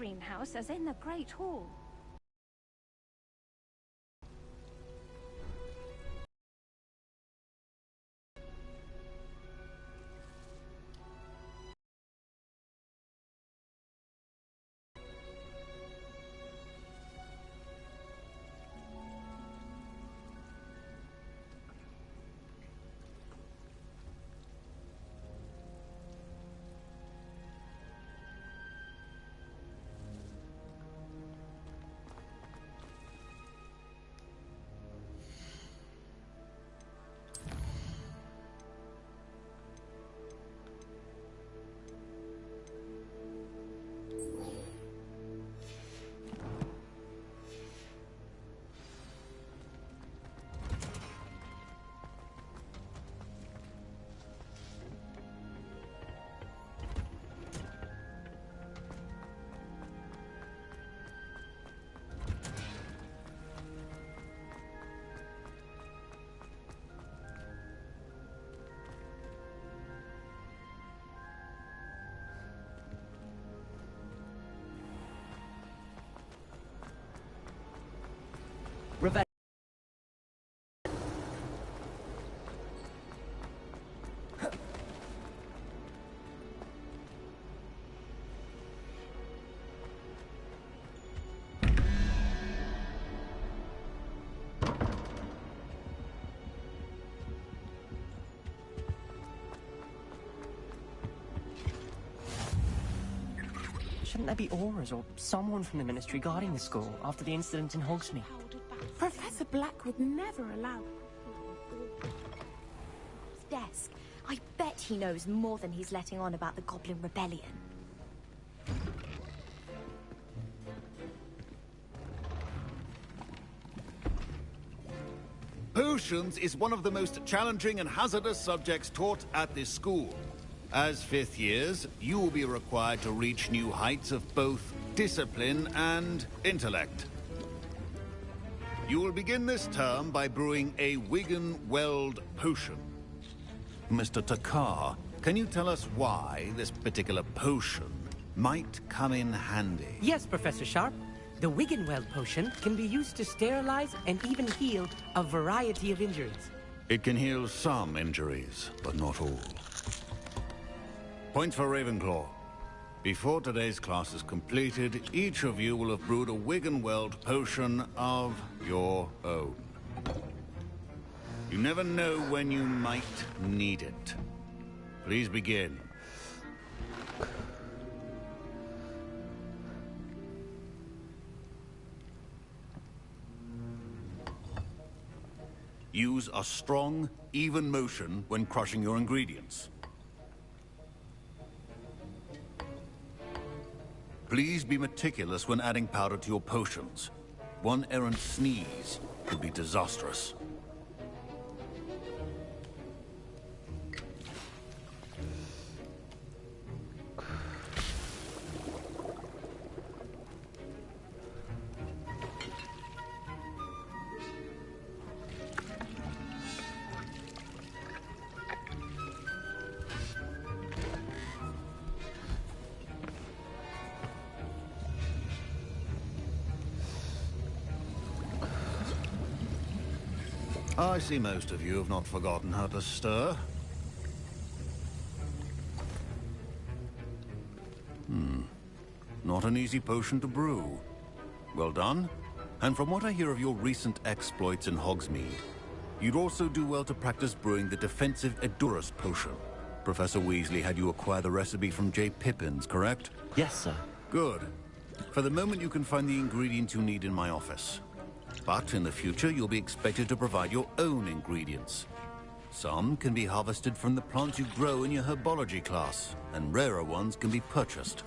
greenhouse as in the Great Hall. Revenge. Shouldn't there be auras or someone from the Ministry guarding the school after the incident in Hogsmeade? Professor Black would never allow... Desk. I bet he knows more than he's letting on about the Goblin Rebellion. Potions is one of the most challenging and hazardous subjects taught at this school. As fifth years, you will be required to reach new heights of both discipline and intellect. You will begin this term by brewing a Wigan-Weld potion. Mr. Takar, can you tell us why this particular potion might come in handy? Yes, Professor Sharp. The Wiggenweld potion can be used to sterilize and even heal a variety of injuries. It can heal some injuries, but not all. Points for Ravenclaw. Before today's class is completed, each of you will have brewed a Wiggenweld potion of your own. You never know when you might need it. Please begin. Use a strong, even motion when crushing your ingredients. Please be meticulous when adding powder to your potions. One errant sneeze could be disastrous. I see most of you have not forgotten how to stir. Not an easy potion to brew. Well done. And from what I hear of your recent exploits in Hogsmeade, you'd also do well to practice brewing the defensive Edurus potion. Professor Weasley had you acquire the recipe from J. Pippins, correct? Yes, sir. Good. For the moment, you can find the ingredients you need in my office. But in the future, you'll be expected to provide your own ingredients. Some can be harvested from the plants you grow in your herbology class, and rarer ones can be purchased.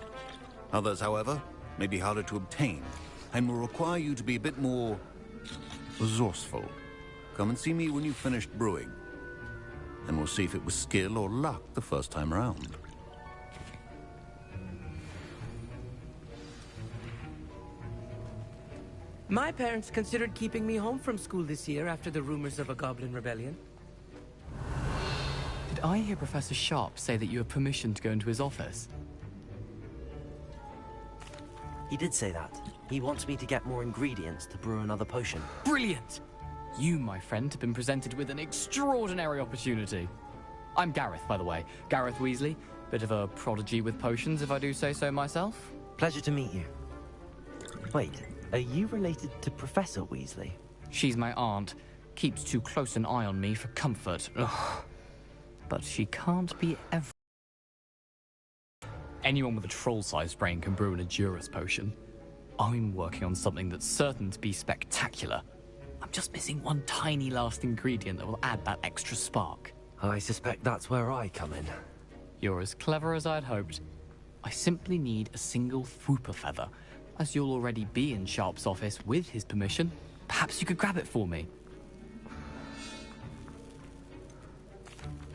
Others, however, may be harder to obtain, and will require you to be a bit more resourceful. Come and see me when you've finished brewing, and we'll see if it was skill or luck the first time around. My parents considered keeping me home from school this year after the rumors of a Goblin Rebellion. Did I hear Professor Sharp say that you have permission to go into his office? He did say that. He wants me to get more ingredients to brew another potion. Brilliant! You, my friend, have been presented with an extraordinary opportunity. I'm Gareth, by the way. Gareth Weasley. Bit of a prodigy with potions, if I do say so myself. Pleasure to meet you. Wait, are you related to Professor Weasley? She's my aunt. Keeps too close an eye on me for comfort. Ugh. But she can't be every... Anyone with a troll-sized brain can brew an Edurus potion. I'm working on something that's certain to be spectacular. I'm just missing one tiny last ingredient that will add that extra spark. I suspect that's where I come in. You're as clever as I'd hoped. I simply need a single Fwooper feather. As you'll already be in Sharp's office with his permission, perhaps you could grab it for me.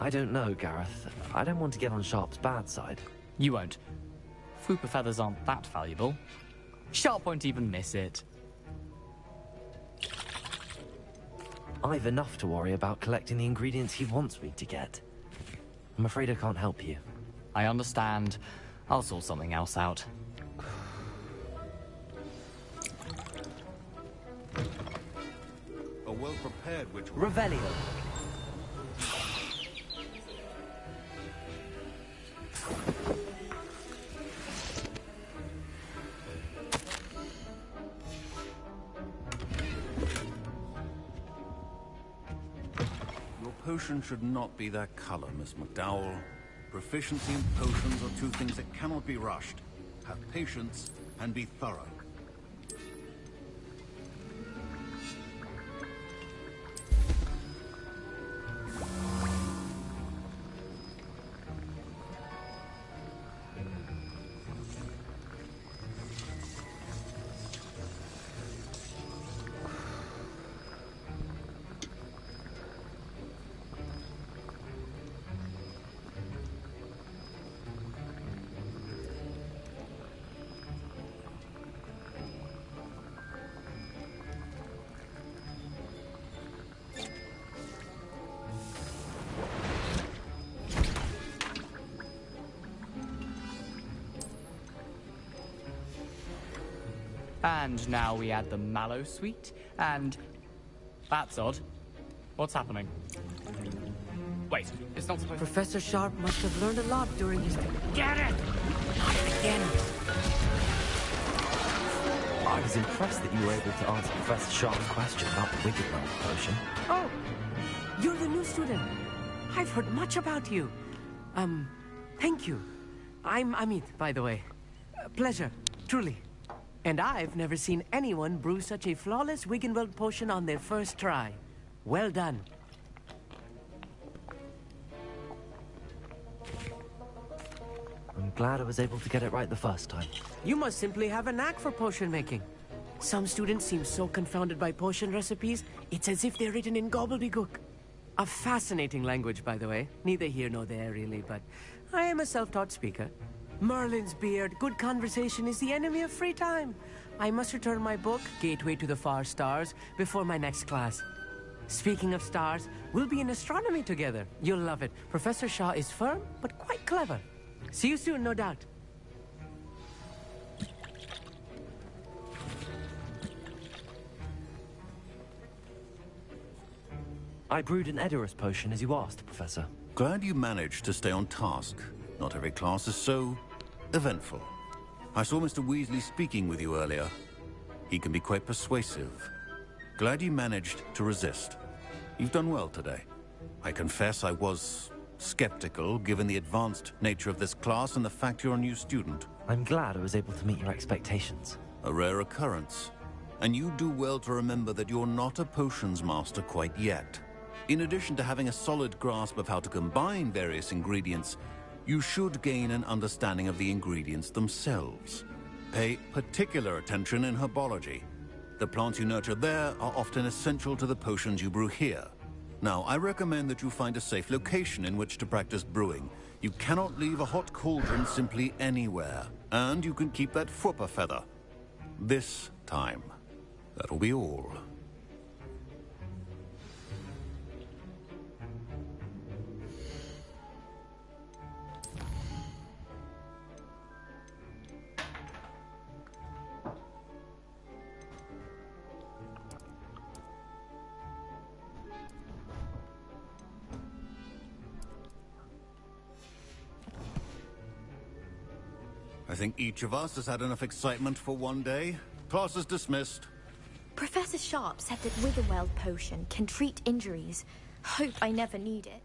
I don't know, Gareth. I don't want to get on Sharp's bad side. You won't. Fwooper feathers aren't that valuable. Sharp won't even miss it. I've enough to worry about collecting the ingredients he wants me to get. I'm afraid I can't help you. I understand. I'll sort something else out. A well-prepared witch... Revelio. Your potion should not be that color, Miss McDowell. Proficiency in potions are two things that cannot be rushed. Have patience and be thorough. And now we add the mallow sweet, and... That's odd. What's happening? Wait, it's not supposed to... Professor Sharp must have learned a lot during his... Get it! Not again! I was impressed that you were able to answer Professor Sharp's question about the Wiggenweld potion. Oh! You're the new student. I've heard much about you. Thank you. I'm Amit, by the way. Pleasure, truly. And I've never seen anyone brew such a flawless Wiggenweld potion on their first try. Well done. I'm glad I was able to get it right the first time. You must simply have a knack for potion making. Some students seem so confounded by potion recipes, it's as if they're written in gobbledygook. A fascinating language, by the way. Neither here nor there, really, but I am a self-taught speaker. Merlin's beard, good conversation is the enemy of free time. I must return my book, Gateway to the Far Stars, before my next class. Speaking of stars, we'll be in astronomy together. You'll love it. Professor Shaw is firm, but quite clever. See you soon, no doubt. I brewed an Edurus potion as you asked, Professor. Glad you managed to stay on task. Not every class is so eventful. I saw Mr. Weasley speaking with you earlier. He can be quite persuasive. Glad you managed to resist. You've done well today. I confess I was skeptical, given the advanced nature of this class and the fact you're a new student. I'm glad I was able to meet your expectations. A rare occurrence. And you do well to remember that you're not a potions master quite yet. In addition to having a solid grasp of how to combine various ingredients, you should gain an understanding of the ingredients themselves. Pay particular attention in herbology. The plants you nurture there are often essential to the potions you brew here. Now, I recommend that you find a safe location in which to practice brewing. You cannot leave a hot cauldron simply anywhere. And you can keep that Fwooper feather. This time. That'll be all. I think each of us has had enough excitement for one day. Class is dismissed. Professor Sharp said that Witherweld potion can treat injuries. Hope I never need it.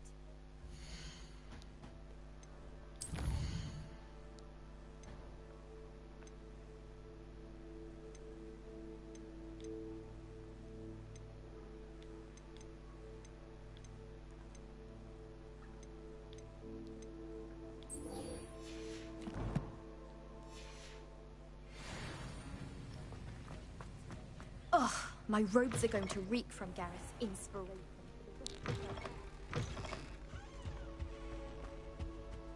Ugh, my robes are going to reek from Gareth's inspiration.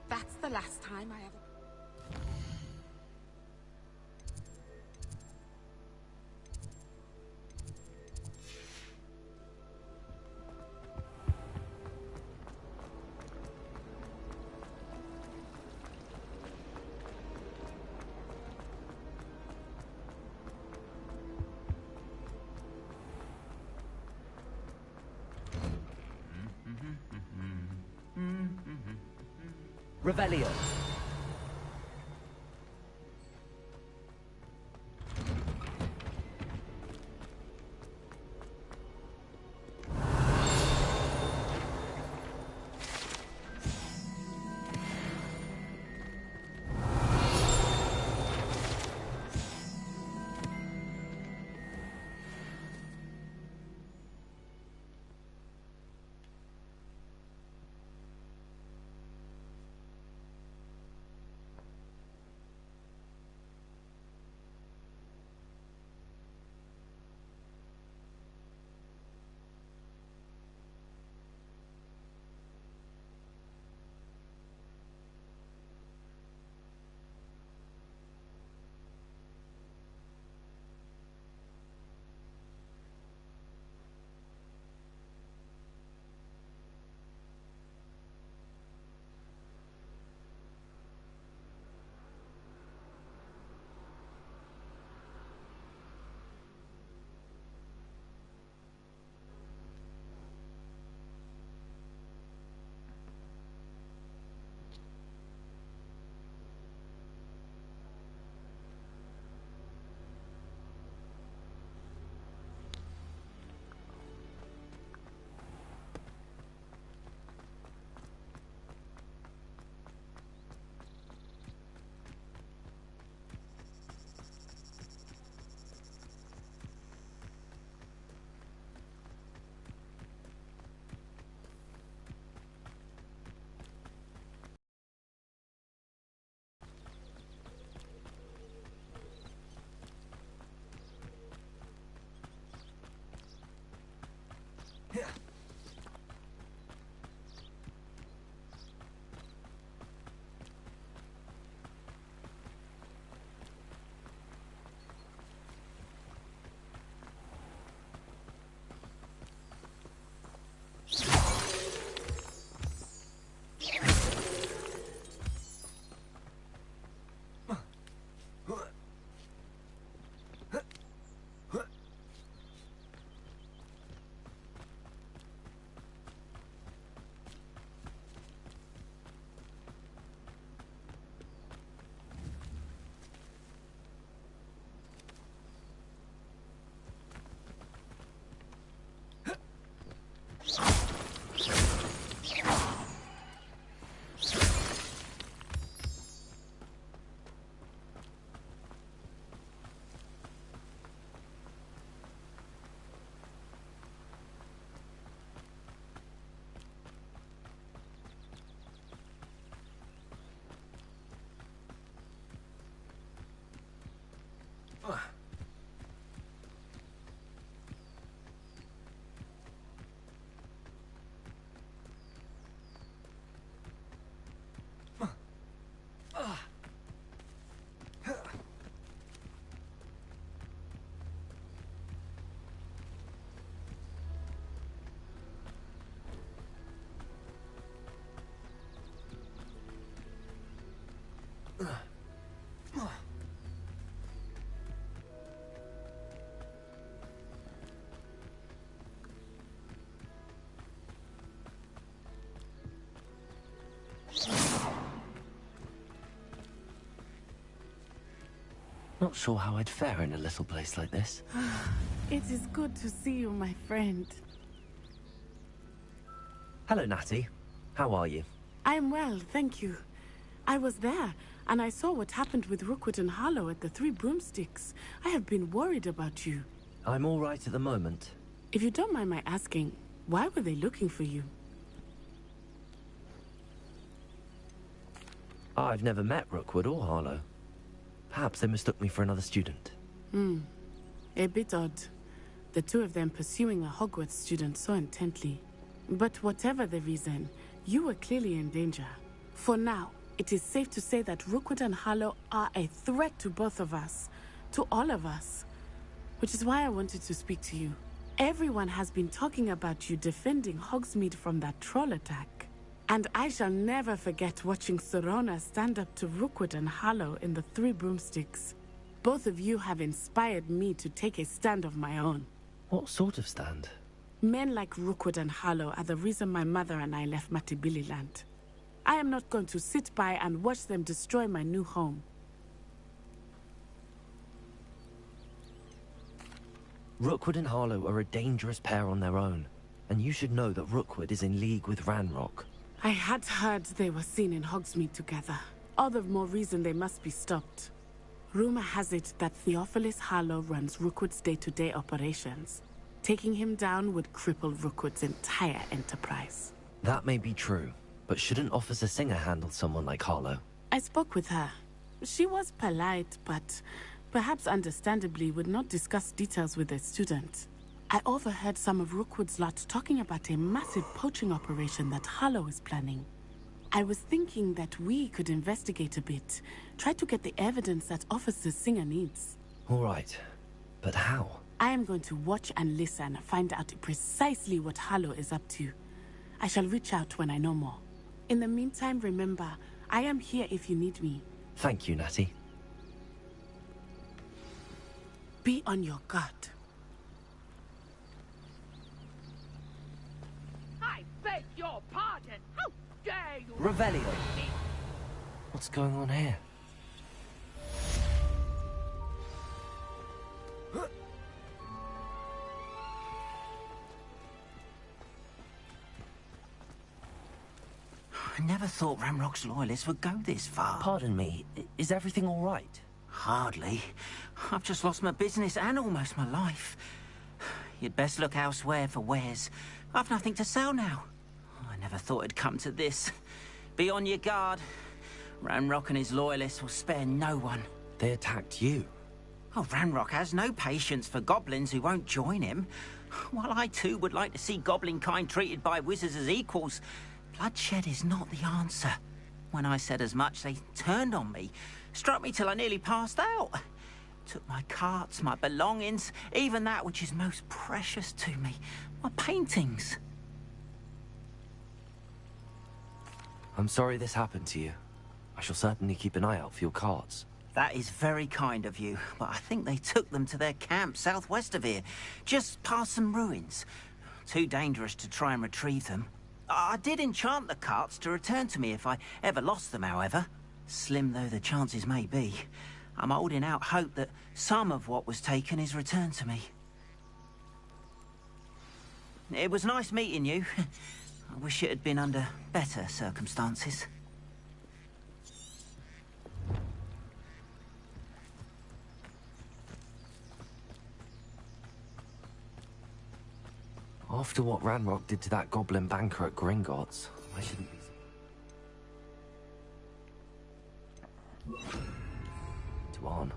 That's the last time I ever... Revelio. Not sure how I'd fare in a little place like this. It is good to see you, my friend. Hello, Natty. How are you? I am well, thank you. I was there, and I saw what happened with Rookwood and Harlow at the Three Broomsticks. I have been worried about you. I'm all right at the moment. If you don't mind my asking, why were they looking for you? I've never met Rookwood or Harlow. Perhaps they mistook me for another student. A bit odd. The two of them pursuing a Hogwarts student so intently. But whatever the reason, you were clearly in danger. For now, it is safe to say that Rookwood and Harlow are a threat to both of us. To all of us. Which is why I wanted to speak to you. Everyone has been talking about you defending Hogsmeade from that troll attack. And I shall never forget watching Sorona stand up to Rookwood and Harlow in the Three Broomsticks. Both of you have inspired me to take a stand of my own. What sort of stand? Men like Rookwood and Harlow are the reason my mother and I left Matibililand. I am not going to sit by and watch them destroy my new home. Rookwood and Harlow are a dangerous pair on their own, and you should know that Rookwood is in league with Ranrock. I had heard they were seen in Hogsmeade together. All the more reason they must be stopped. Rumor has it that Theophilus Harlow runs Rookwood's day-to-day operations. Taking him down would cripple Rookwood's entire enterprise. That may be true, but shouldn't Officer Singer handle someone like Harlow? I spoke with her. She was polite, but perhaps understandably would not discuss details with a student. I overheard some of Rookwood's lot talking about a massive poaching operation that Harlow is planning. I was thinking that we could investigate a bit, try to get the evidence that Officer Singer needs. All right, but how? I am going to watch and listen, find out precisely what Harlow is up to. I shall reach out when I know more. In the meantime, remember, I am here if you need me. Thank you, Natty. Be on your guard. I beg your pardon. How dare you? Revelio! What's going on here? I never thought Ramrock's loyalists would go this far. Pardon me, is everything all right? Hardly. I've just lost my business and almost my life. You'd best look elsewhere for wares. I've nothing to sell now. I never thought it'd come to this. Be on your guard. Ranrock and his loyalists will spare no one. They attacked you. Oh, Ranrock has no patience for goblins who won't join him. While I too would like to see goblin kind treated by wizards as equals, bloodshed is not the answer. When I said as much, they turned on me, struck me till I nearly passed out. Took my carts, my belongings, even that which is most precious to me, my paintings. I'm sorry this happened to you. I shall certainly keep an eye out for your carts. That is very kind of you, but I think they took them to their camp southwest of here, just past some ruins. Too dangerous to try and retrieve them. I did enchant the carts to return to me if I ever lost them, however. Slim though the chances may be, I'm holding out hope that some of what was taken is returned to me. It was nice meeting you. I wish it had been under better circumstances. After what Ranrock did to that goblin banker at Gringotts, I shouldn't be... To on.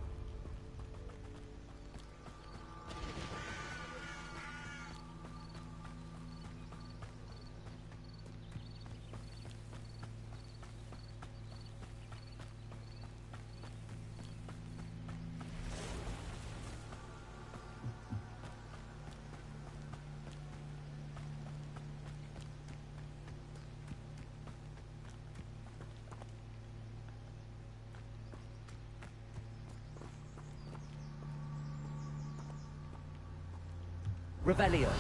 Revelio.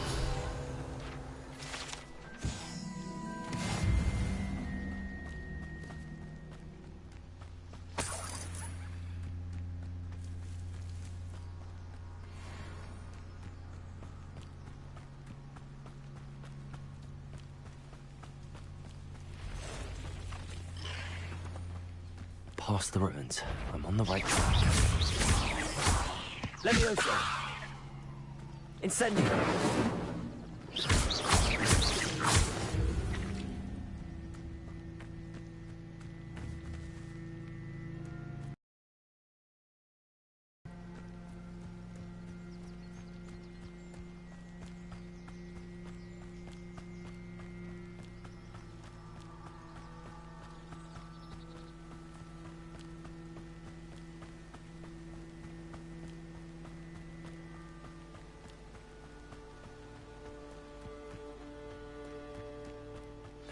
past the ruins. I'm on the right track. Levioso! Incendio!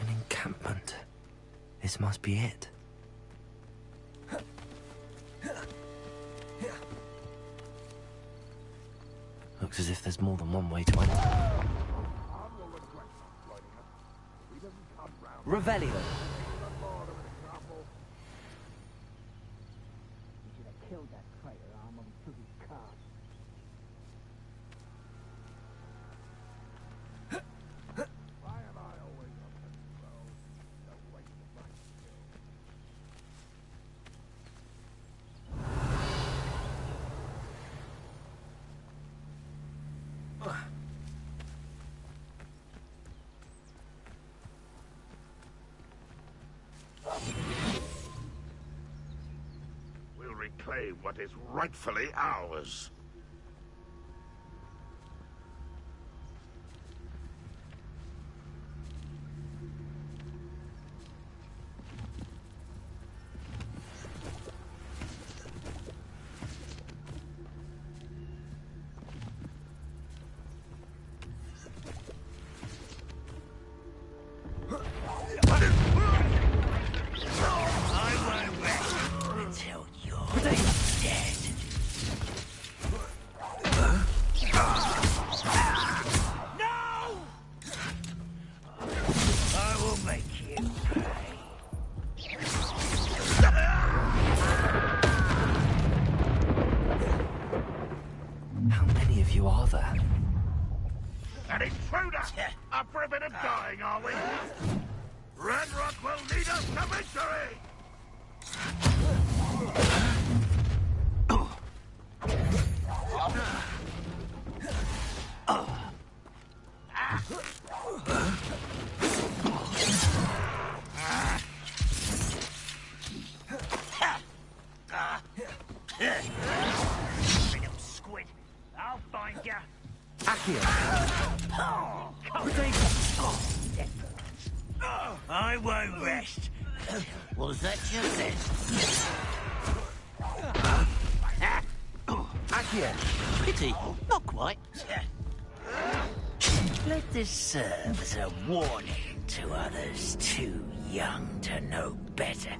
An encampment. This must be it. Looks as if there's more than one way to enter. Revelio! We'll reclaim what is rightfully ours. How many of you are there? An intruder! Up for a bit of dying, are we? Renrock will lead us to victory! Bring 'em, squid. I'll find ya. I won't rest. Was that just it? Accio! Pity, not quite. Let this serve as a warning to others too young to know better.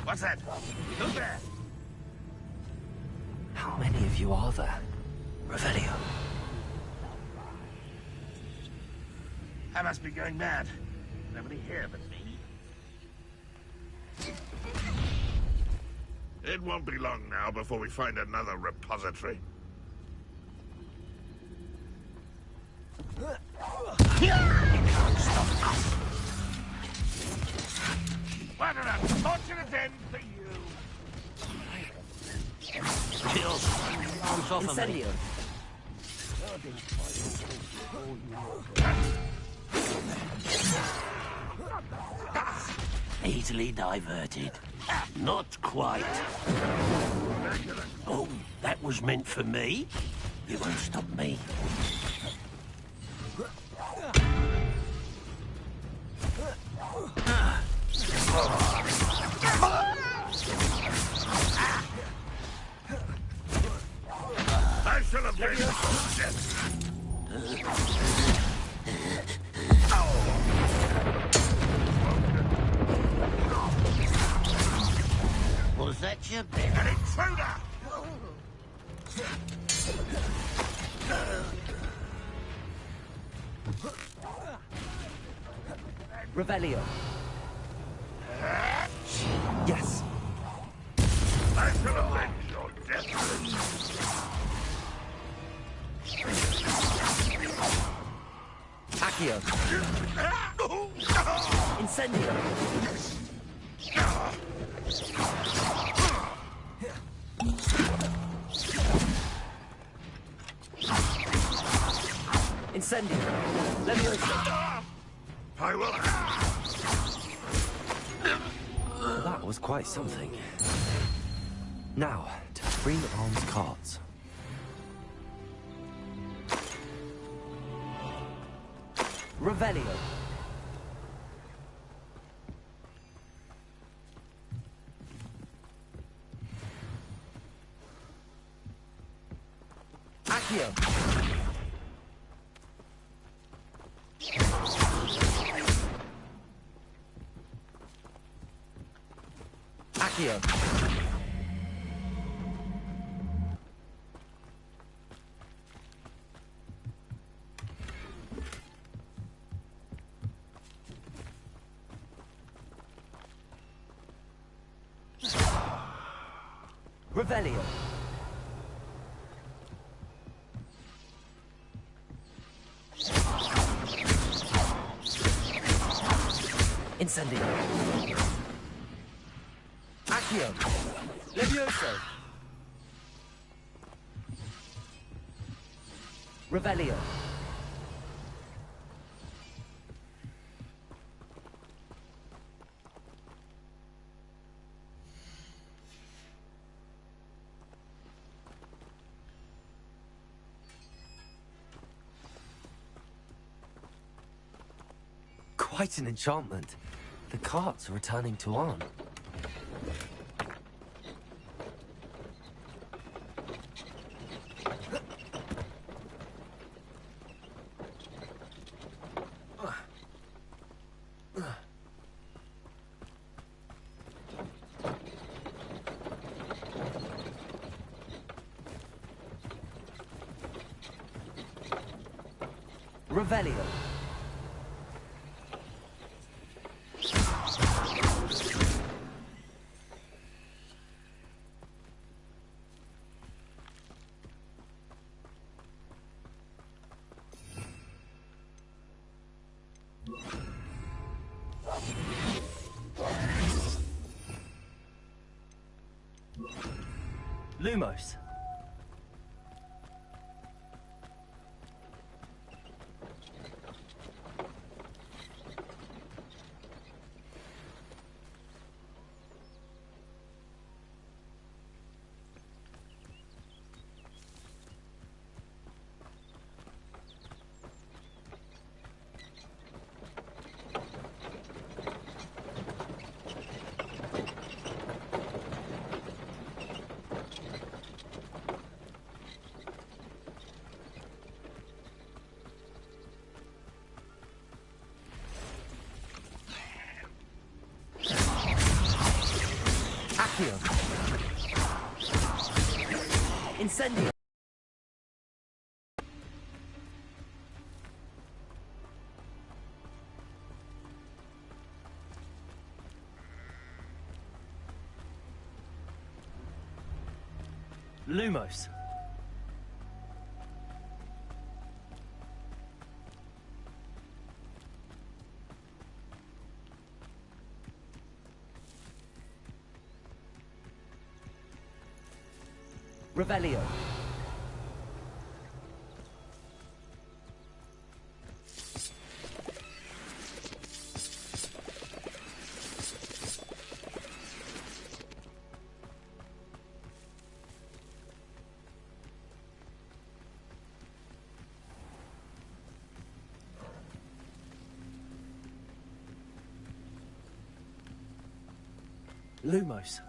What's that? Who's there? How many of you are there? Revelio. I must be going mad. Nobody here but me. It won't be long now before we find another repository. What an unfortunate end for you! Kill. Arms off of me. Easily diverted. Not quite. Oh, that was meant for me? You won't stop me. Gotcha, big An intruder! Revelio. Yes. I shall avenge your death. Accio. Incendio. Incendio. Leviosa. I will. That was quite something. Now, to free arms cards. Revelio. Accio. Accio. Revelio. Incendio. Accio. Levioso. Revelio. Quite an enchantment. The carts are returning to Arn. Revelio. Lumos. Accio. Incendio. Lumos. Revelio. Lumos.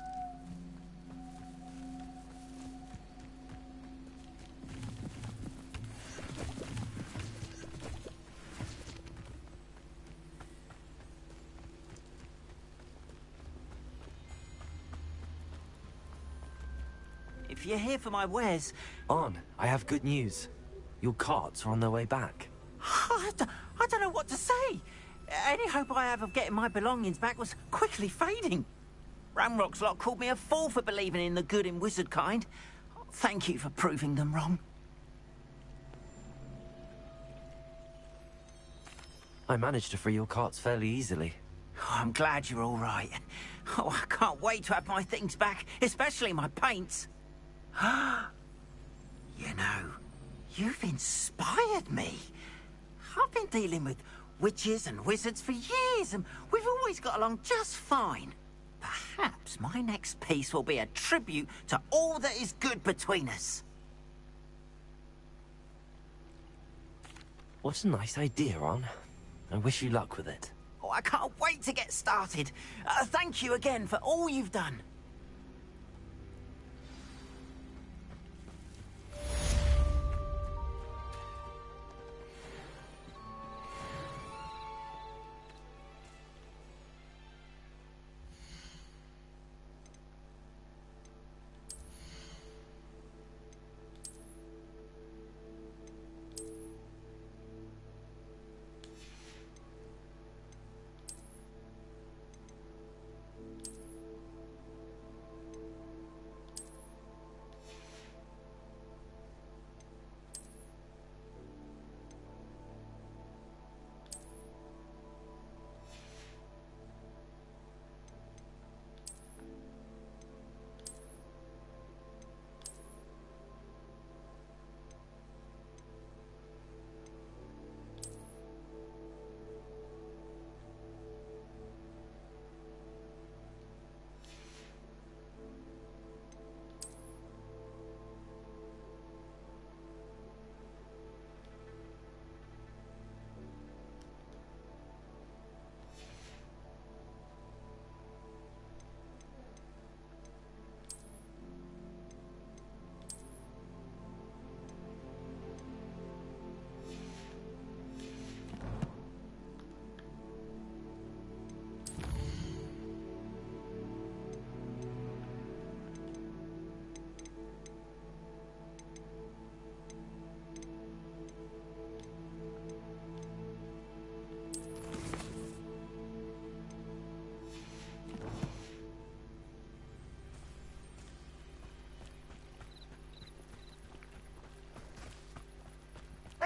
if you're here for my wares... On, I have good news. Your carts are on their way back. I don't know what to say. Any hope I have of getting my belongings back was quickly fading. Ramrock's lot called me a fool for believing in the good in wizard kind. Thank you for proving them wrong. I managed to free your carts fairly easily. Oh, I'm glad you're all right. Oh, I can't wait to have my things back, especially my paints. You know, you've inspired me. I've been dealing with witches and wizards for years, and we've always got along just fine. Perhaps my next piece will be a tribute to all that is good between us. What a nice idea, On. I wish you luck with it. Oh, I can't wait to get started. Thank you again for all you've done.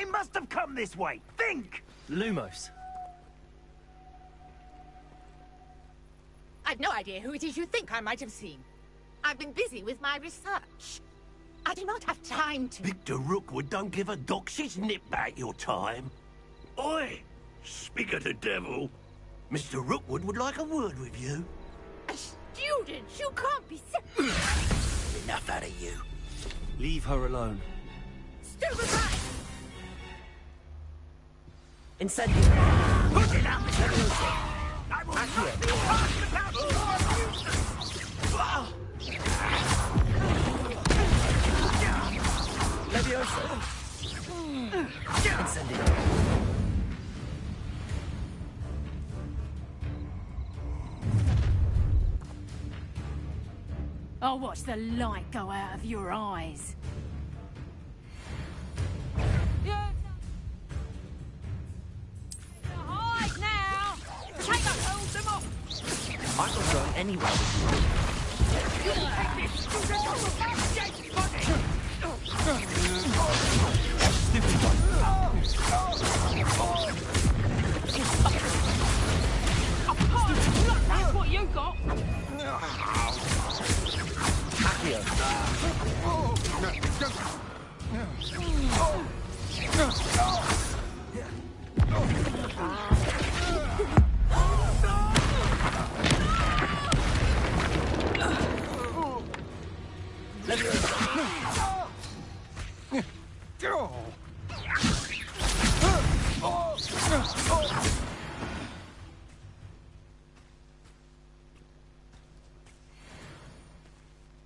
They must have come this way. Think! Lumos. I've no idea who it is you think I might have seen. I've been busy with my research. I do not have time to... Victor Rookwood don't give a doxy's nip back your time. Oi! Speak of the devil. Mr. Rookwood would like a word with you. A student? You can't be... Enough out of you. Leave her alone. Stupefy! Incendio! Put it out, Mr. Lucy! I will not be talking about Leviosa! Incendio! I'll watch the light go out of your eyes. Hide now! Take up, hold them off! I'm not going anywhere That's what you got!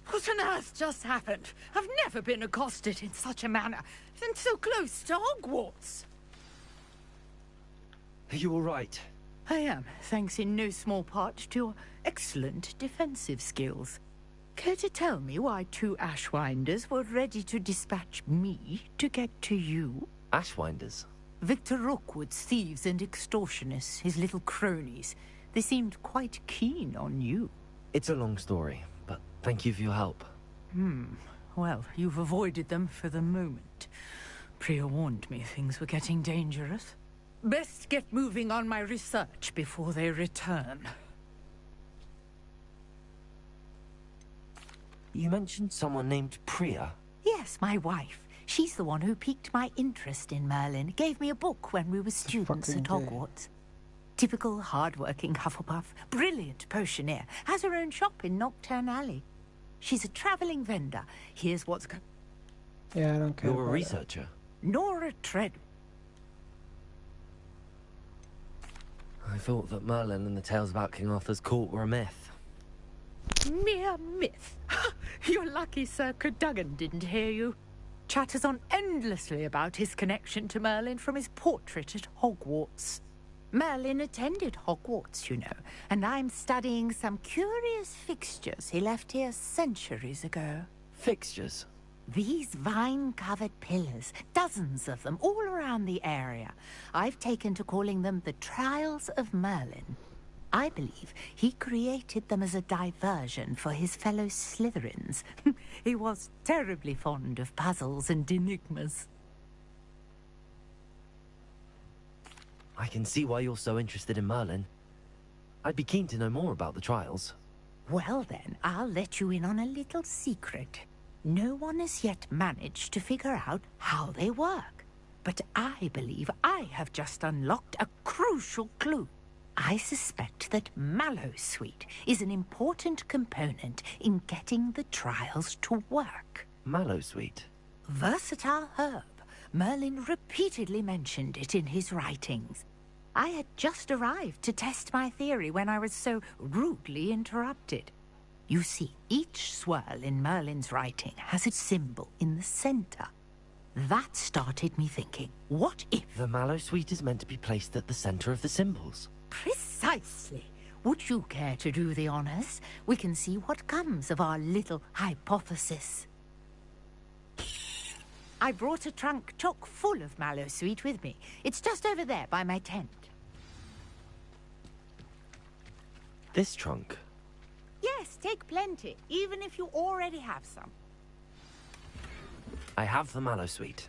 What on earth just happened? I've never been accosted in such a manner, and so close to Hogwarts. Are you all right? I am, thanks in no small part to your excellent defensive skills. Care to tell me why 2 Ashwinders were ready to dispatch me to get to you? Ashwinders? Victor Rookwood's thieves and extortionists, his little cronies. They seemed quite keen on you. It's a long story, but thank you for your help. Well, you've avoided them for the moment. Priya warned me things were getting dangerous. Best get moving on my research before they return. You mentioned someone named Priya. Yes, my wife. She's the one who piqued my interest in Merlin. Gave me a book when we were students at Hogwarts. Typical hard-working Hufflepuff. Brilliant potioneer. Has her own shop in Nocturne Alley. She's a travelling vendor. Here's what's... Yeah, I don't care. You're a about researcher? Nora Tread. I thought that Merlin and the tales about King Arthur's court were a myth. Mere myth. You're lucky Sir Cadogan didn't hear you. Chatters on endlessly about his connection to Merlin from his portrait at Hogwarts. Merlin attended Hogwarts, you know, and I'm studying some curious fixtures he left here centuries ago. Fixtures? These vine-covered pillars, dozens of them, all around the area. I've taken to calling them the Trials of Merlin. I believe he created them as a diversion for his fellow Slytherins. He was terribly fond of puzzles and enigmas. I can see why you're so interested in Merlin. I'd be keen to know more about the trials. Well then, I'll let you in on a little secret. No one has yet managed to figure out how they work. But I believe I have just unlocked a crucial clue. I suspect that Mallowsweet is an important component in getting the trials to work. Mallowsweet? Versatile herb. Merlin repeatedly mentioned it in his writings. I had just arrived to test my theory when I was so rudely interrupted. You see, each swirl in Merlin's writing has its symbol in the center. That started me thinking, what if... The Mallowsweet is meant to be placed at the center of the symbols. Precisely. Would you care to do the honors? We can see what comes of our little hypothesis. I brought a trunk chock full of Mallowsweet with me. It's just over there by my tent. This trunk? Yes, take plenty, even if you already have some. I have the Mallowsweet.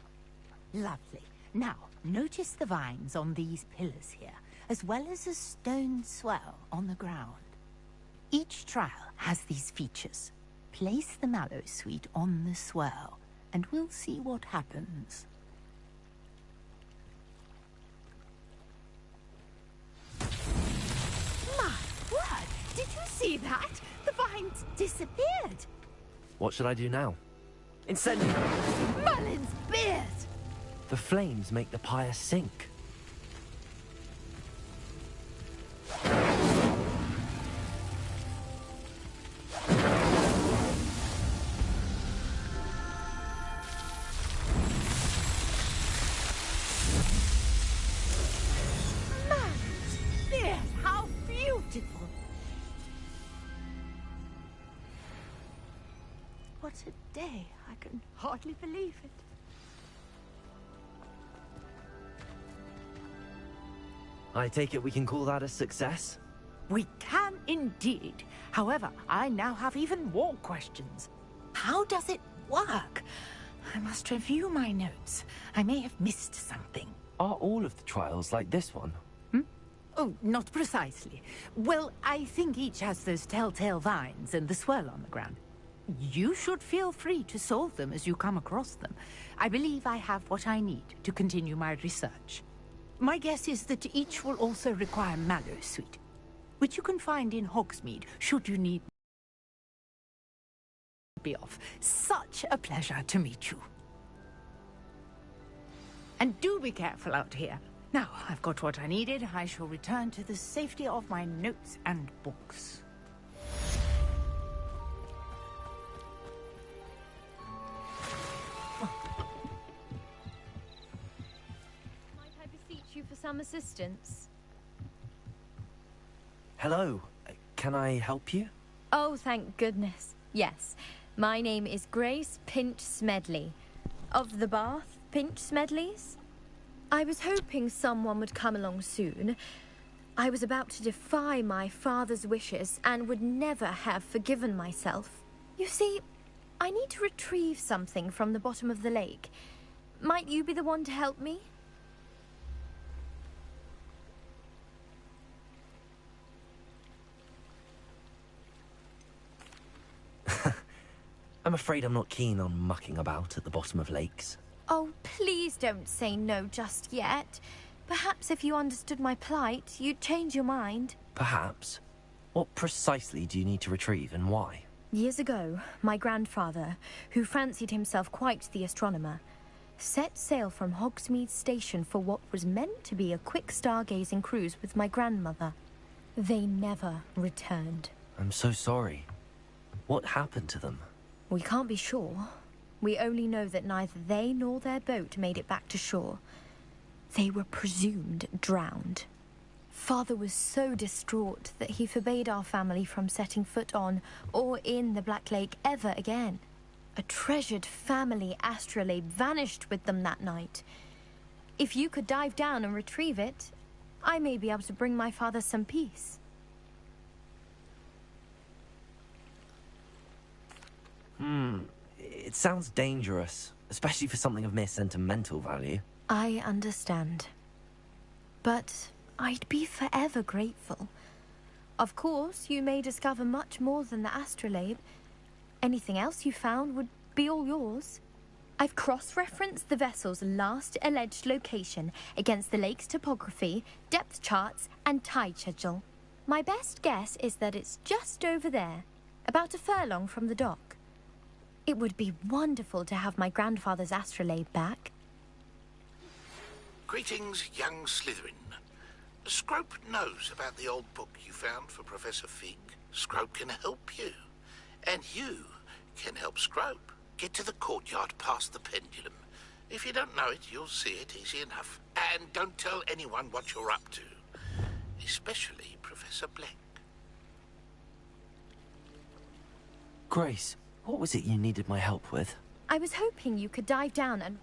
Lovely. Now, notice the vines on these pillars here, as well as a stone swell on the ground. Each trial has these features. Place the Mallowsweet on the swirl, and we'll see what happens. My word! Did you see that? The vines disappeared. What should I do now? Incendio! Merlin's beard! The flames make the pyre sink. Merlin's beard! How beautiful! What a day. I can hardly believe it. I take it we can call that a success? We can indeed. However, I now have even more questions. How does it work? I must review my notes. I may have missed something. Are all of the trials like this one? Oh, not precisely. Well, I think each has those telltale vines and the swirl on the ground. You should feel free to solve them as you come across them. I believe I have what I need to continue my research. My guess is that each will also require Mallowsweet, which you can find in Hogsmeade, should you need be off. Such a pleasure to meet you. And do be careful out here. Now, I've got what I needed. I shall return to the safety of my notes and books. You for some assistance? Hello. Can I help you? Oh, thank goodness. Yes, my name is Grace Pinch Smedley. Of the Bath Pinch Smedleys? I was hoping someone would come along soon. I was about to defy my father's wishes and would never have forgiven myself. You see, I need to retrieve something from the bottom of the lake. Might you be the one to help me? I'm afraid I'm not keen on mucking about at the bottom of lakes. Oh, please don't say no just yet. Perhaps if you understood my plight, you'd change your mind. Perhaps. What precisely do you need to retrieve and why? Years ago, my grandfather, who fancied himself quite the astronomer, set sail from Hogsmeade Station for what was meant to be a quick stargazing cruise with my grandmother. They never returned. I'm so sorry. What happened to them? We can't be sure. We only know that neither they nor their boat made it back to shore. They were presumed drowned. Father was so distraught that he forbade our family from setting foot on or in the Black Lake ever again. A treasured family astrolabe vanished with them that night. If you could dive down and retrieve it, I may be able to bring my father some peace. It sounds dangerous, especially for something of mere sentimental value. I understand. But I'd be forever grateful. Of course, you may discover much more than the astrolabe. Anything else you found would be all yours. I've cross-referenced the vessel's last alleged location against the lake's topography, depth charts, and tide schedule. My best guess is that it's just over there, about a furlong from the dock. It would be wonderful to have my grandfather's astrolabe back. Greetings, young Slytherin. Scrope knows about the old book you found for Professor Fig. Scrope can help you. And you can help Scrope. Get to the courtyard past the pendulum. If you don't know it, you'll see it easy enough. And don't tell anyone what you're up to. Especially Professor Black. Grace, what was it you needed my help with? I was hoping you could dive down and...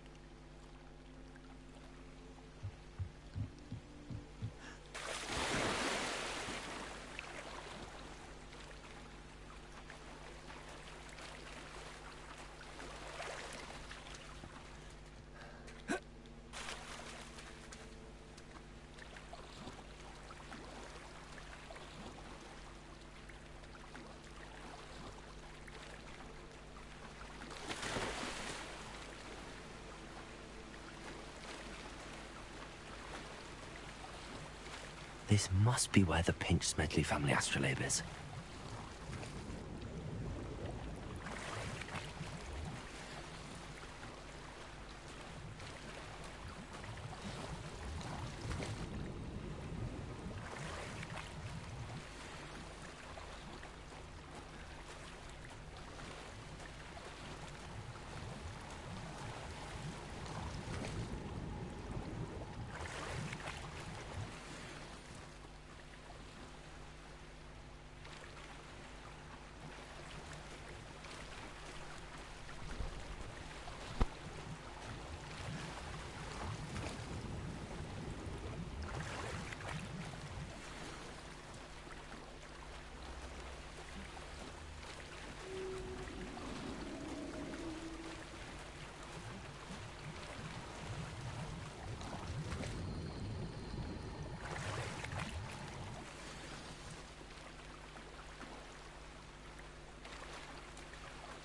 This must be where the Pinch Smedley family astrolabe is.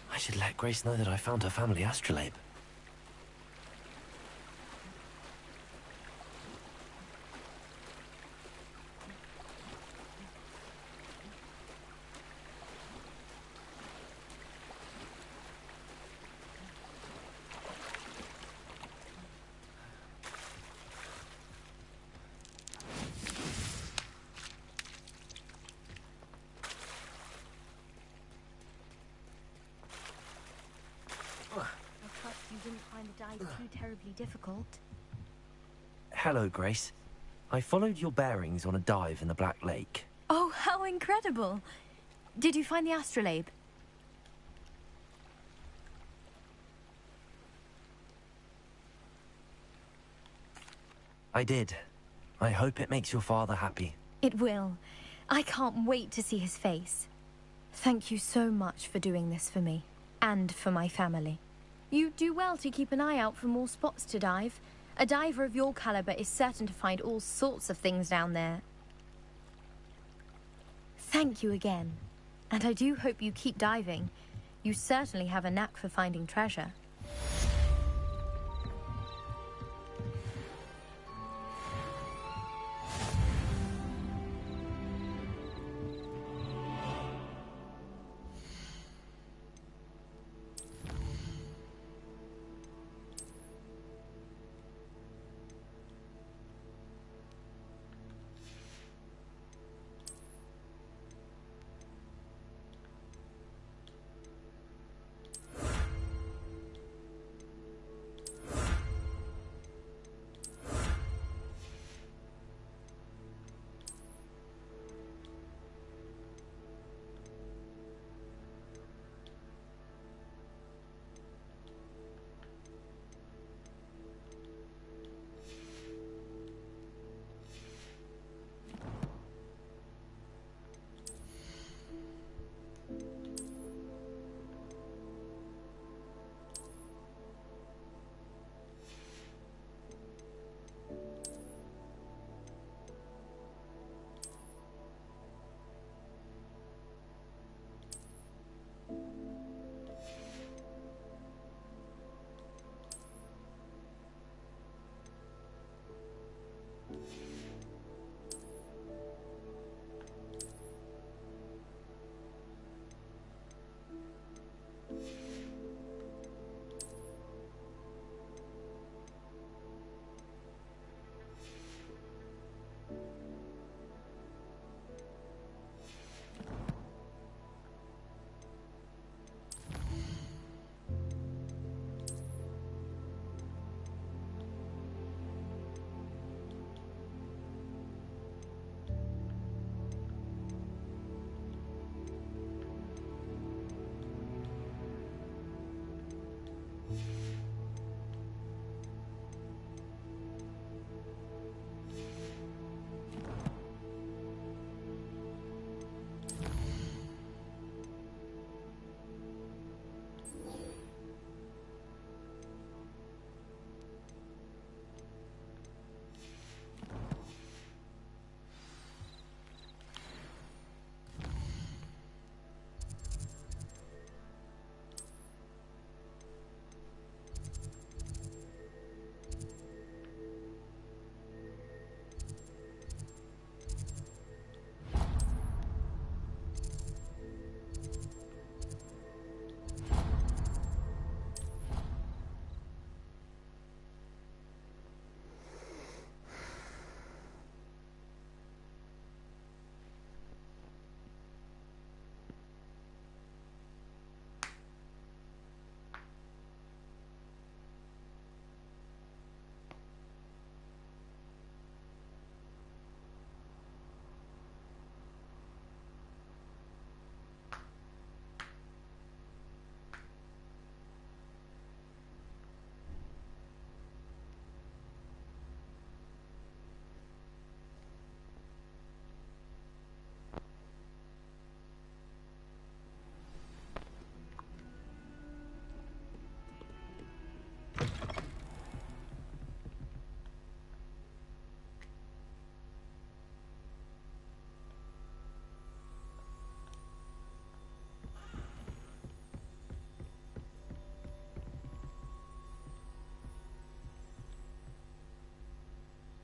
I should let Grace know that I found her family astrolabe. Too terribly difficult. Hello, Grace. I followed your bearings on a dive in the Black Lake. Oh, how incredible! Did you find the astrolabe? I did. I hope it makes your father happy. It will. I can't wait to see his face. Thank you so much for doing this for me, and for my family. You do well to keep an eye out for more spots to dive. A diver of your caliber is certain to find all sorts of things down there. Thank you again. And I do hope you keep diving. You certainly have a knack for finding treasure.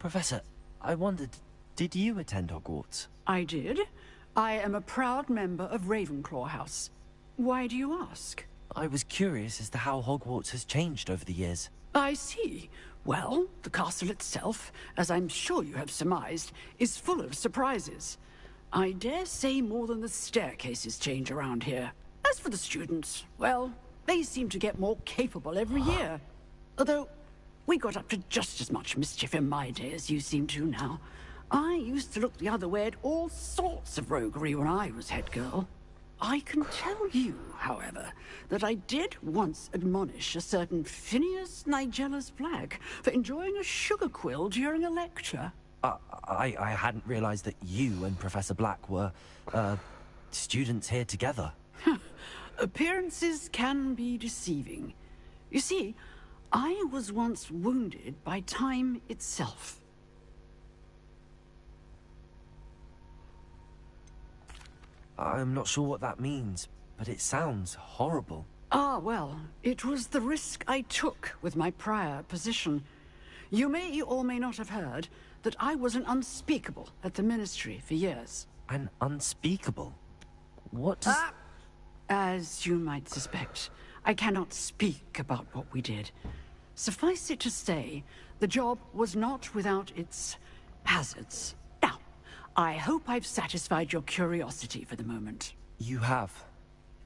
Professor, I wondered, did you attend Hogwarts? I did. I am a proud member of Ravenclaw House. Why do you ask? I was curious as to how Hogwarts has changed over the years. I see. Well, the castle itself, as I'm sure you have surmised, is full of surprises. I dare say more than the staircases change around here. As for the students, well, they seem to get more capable every year. Although, we got up to just as much mischief in my day as you seem to now. I used to look the other way at all sorts of roguery when I was head girl. I can tell you, however, that I did once admonish a certain Phineas Nigella's Black for enjoying a sugar quill during a lecture. I hadn't realized that you and Professor Black were, students here together. Appearances can be deceiving. You see, I was once wounded by time itself. I'm not sure what that means, but it sounds horrible. Ah, well, it was the risk I took with my prior position. You may or may not have heard that I was an unspeakable at the Ministry for years. An unspeakable? What does... As you might suspect, I cannot speak about what we did. Suffice it to say, the job was not without its hazards. Now, I hope I've satisfied your curiosity for the moment. You have.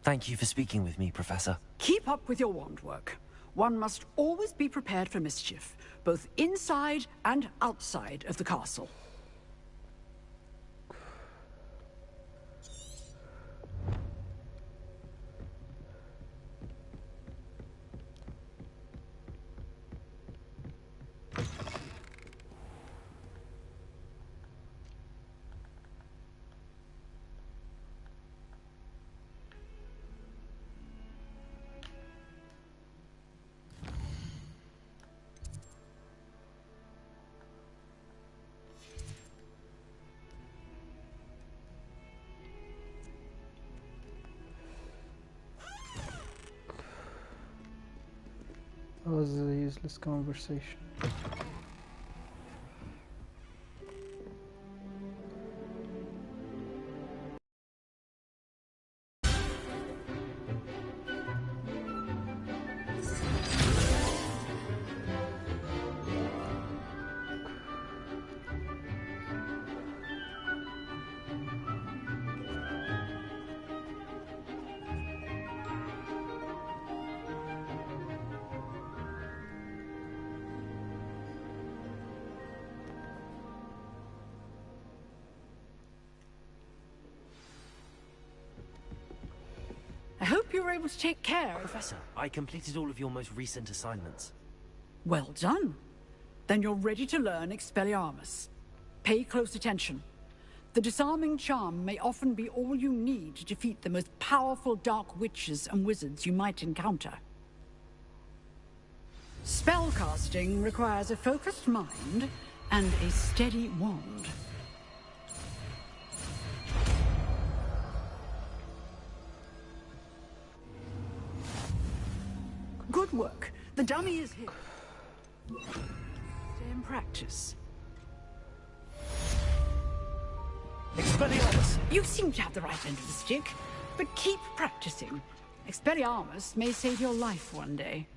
Thank you for speaking with me, Professor. Keep up with your wand work. One must always be prepared for mischief, both inside and outside of the castle. That was a useless conversation. I hope you were able to take care. Professor, I completed all of your most recent assignments. Well done. Then you're ready to learn Expelliarmus. Pay close attention. The disarming charm may often be all you need to defeat the most powerful dark witches and wizards you might encounter. Spellcasting requires a focused mind and a steady wand. Good work. The dummy is here. Stay in practice. Expelliarmus! You seem to have the right end of the stick, but keep practicing. Expelliarmus may save your life one day.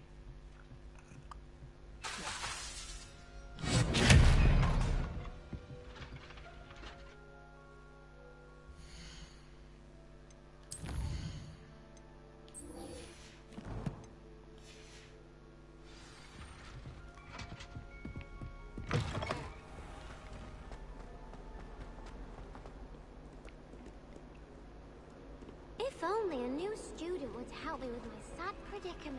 If only a new student would help me with my sad predicament.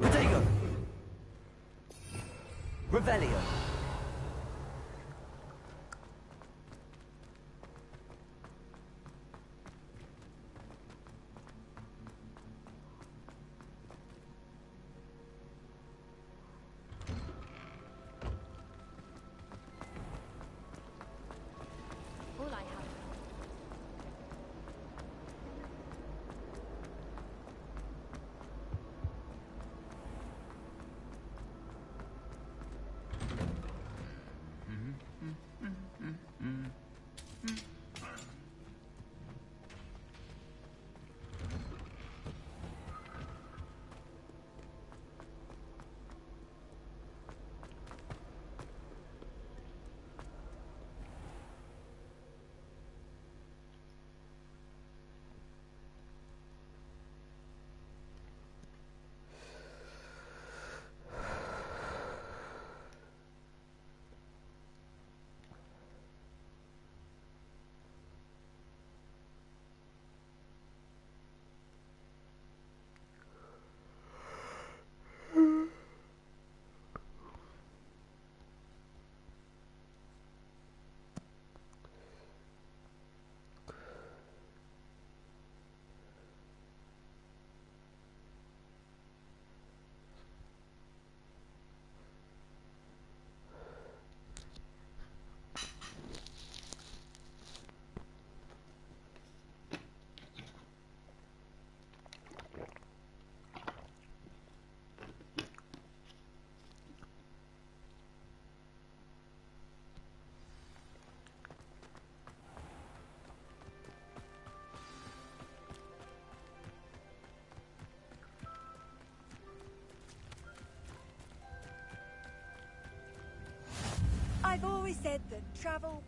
Protego! Revelio! All I have. I've always said that travel...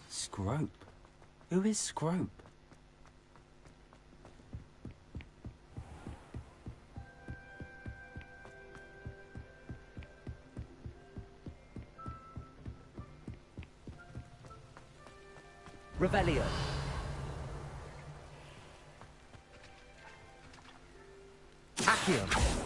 Scrope? Who is Scrope? Revelio. Accio.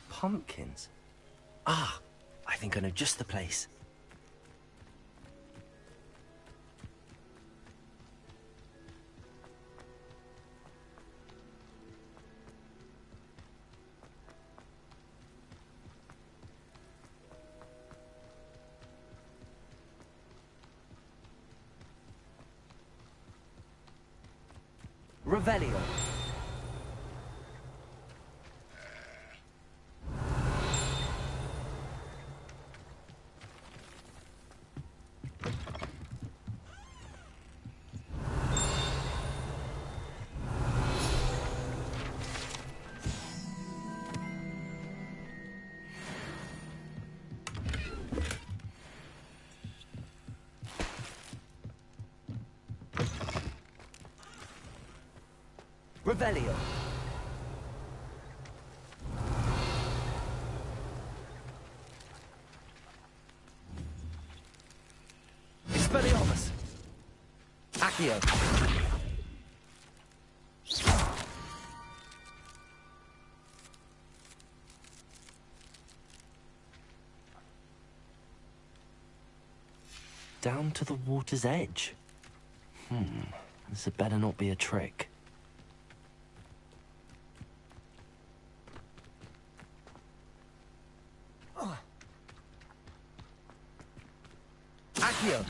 Pumpkins? Ah, I think I know just the place. Revelio. Revelio. Expelliarmus. Accio. Down to the water's edge. This had better not be a trick. Accio.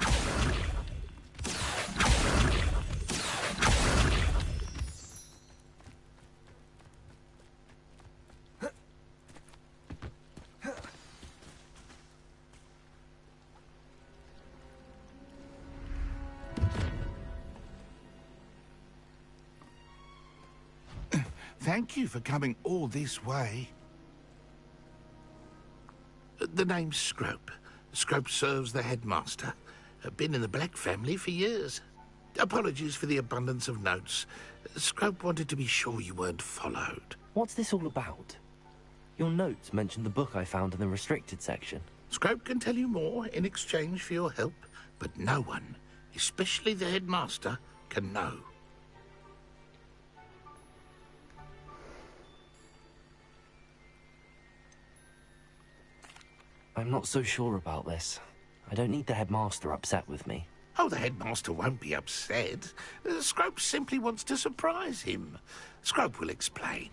Thank you for coming all this way. The name's Scrope. Scrope serves the headmaster. Been in the Black family for years. Apologies for the abundance of notes. Scrope wanted to be sure you weren't followed. What's this all about? Your notes mentioned the book I found in the restricted section. Scrope can tell you more in exchange for your help, but no one, especially the headmaster, can know. I'm not so sure about this. I don't need the headmaster upset with me. Oh, the headmaster won't be upset. Scrope simply wants to surprise him. Scrope will explain.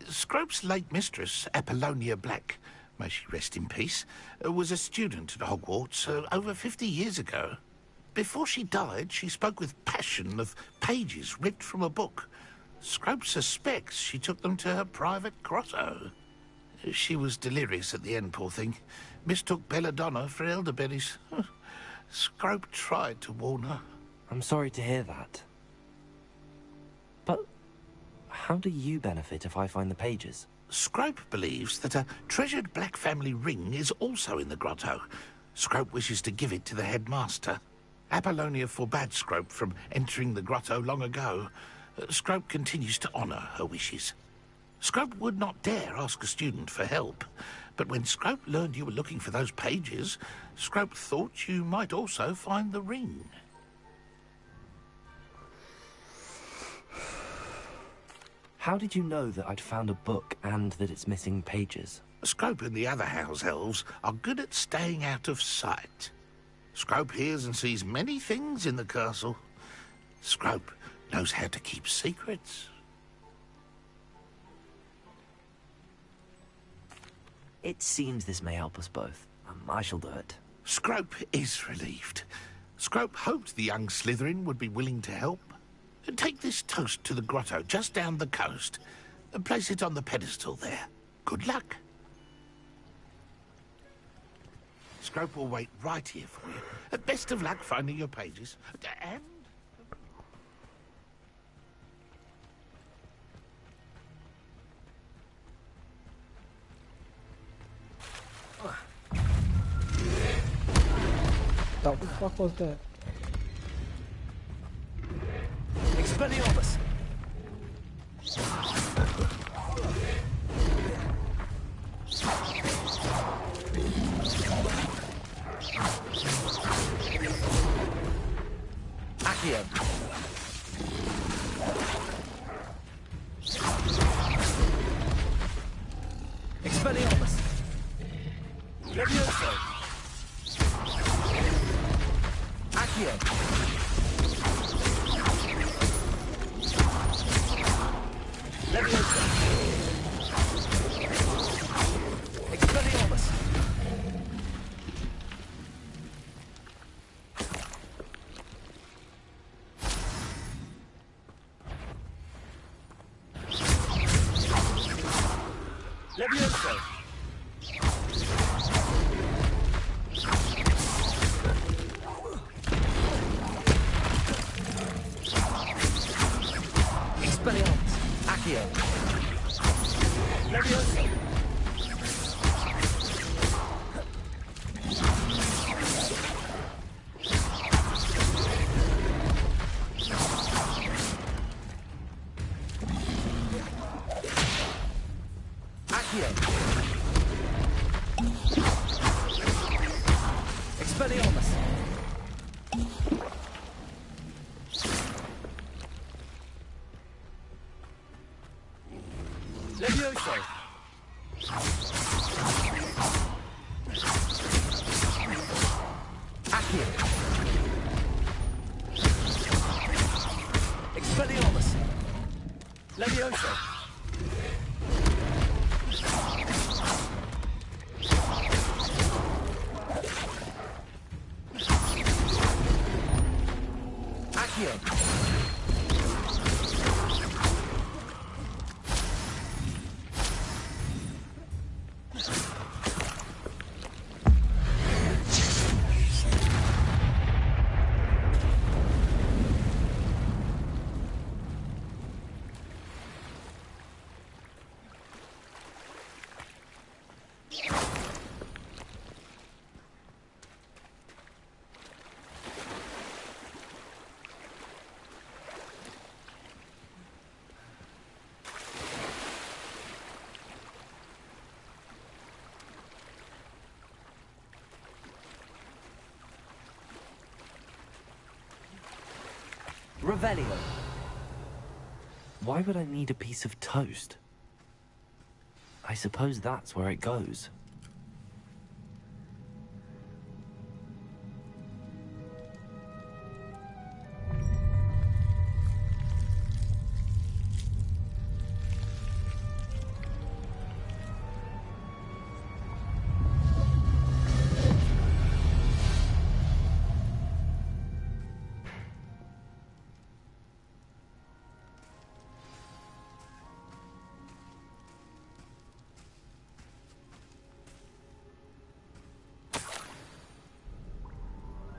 Scrope's late mistress, Apollonia Black, may she rest in peace, was a student at Hogwarts over 50 years ago. Before she died, she spoke with passion of pages ripped from a book. Scrope suspects she took them to her private grotto. She was delirious at the end, poor thing. Mistook belladonna for elderberries. Scrope tried to warn her. I'm sorry to hear that. But how do you benefit if I find the pages? Scrope believes that a treasured Black family ring is also in the grotto. Scrope wishes to give it to the headmaster. Apollonia forbade Scrope from entering the grotto long ago. Scrope continues to honour her wishes. Scrope would not dare ask a student for help, but when Scrope learned you were looking for those pages, Scrope thought you might also find the ring. How did you know that I'd found a book and that it's missing pages? Scrope and the other house elves are good at staying out of sight. Scrope hears and sees many things in the castle. Scrope knows how to keep secrets. It seems this may help us both. I shall do it. Scrope is relieved. Scrope hoped the young Slytherin would be willing to help. Take this toast to the grotto just down the coast and place it on the pedestal there. Good luck. Scrope will wait right here for you. Best of luck finding your pages. And... What the fuck was that? Expelliarmus! Accio! Expelliarmus! Levioso! Accio! Levioso! Expelliarmus! Levioso! Expelliarmus! Accio! Levioso! Accio! Expelliarmus! Levioso! Accio! Expelliarmus! Levioso! Accio! Revelio. Why would I need a piece of toast? I suppose that's where it goes.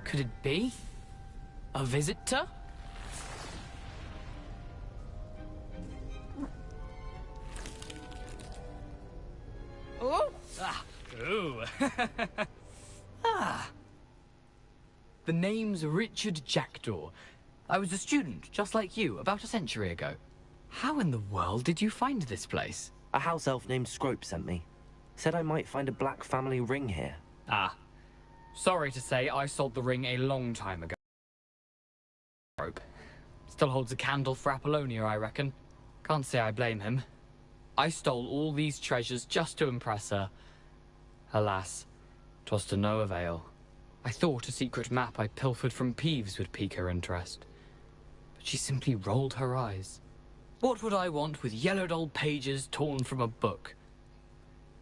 Could it be? A visitor? Oh! Ah! Ooh! Ah! The name's Richard Jackdaw. I was a student, just like you, about a century ago. How in the world did you find this place? A house elf named Scrope sent me. Said I might find a black family ring here. Ah. Sorry to say, I sold the ring a long time ago. Still holds a candle for Apollonia, I reckon. Can't say I blame him. I stole all these treasures just to impress her. Alas, 'twas to no avail. I thought a secret map I pilfered from Peeves would pique her interest. But she simply rolled her eyes. What would I want with yellowed old pages torn from a book?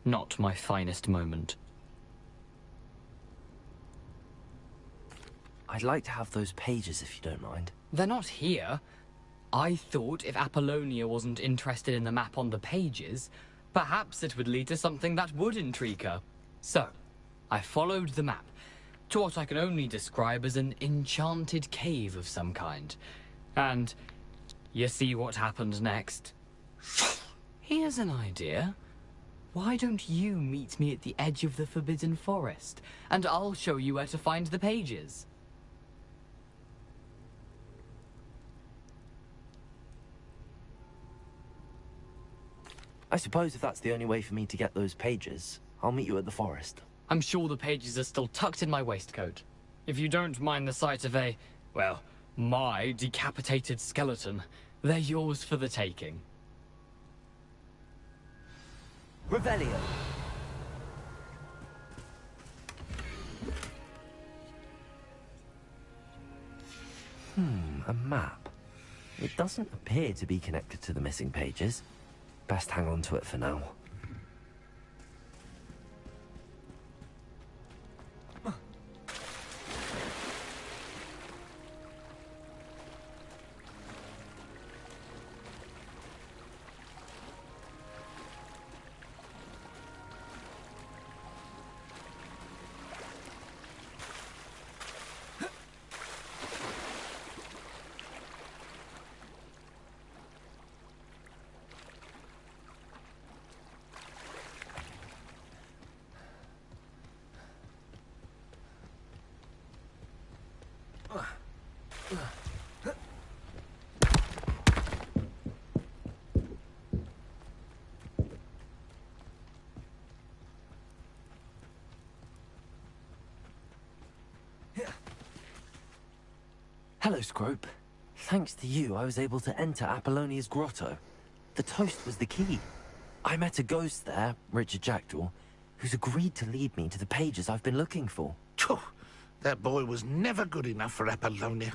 Not my finest moment. I'd like to have those pages if you don't mind. They're not here. I thought if Apollonia wasn't interested in the map on the pages, perhaps it would lead to something that would intrigue her. So, I followed the map to what I can only describe as an enchanted cave of some kind. And you see what happened next? Here's an idea. Why don't you meet me at the edge of the Forbidden Forest, and I'll show you where to find the pages? I suppose if that's the only way for me to get those pages, I'll meet you at the forest. I'm sure the pages are still tucked in my waistcoat. If you don't mind the sight of a, well, my decapitated skeleton, they're yours for the taking. Revelio. A map. It doesn't appear to be connected to the missing pages. Best hang on to it for now. Hello, Scrope. Thanks to you, I was able to enter Apollonia's grotto. The toast was the key. I met a ghost there, Richard Jackdaw, who's agreed to lead me to the pages I've been looking for. Phew, that boy was never good enough for Apollonia.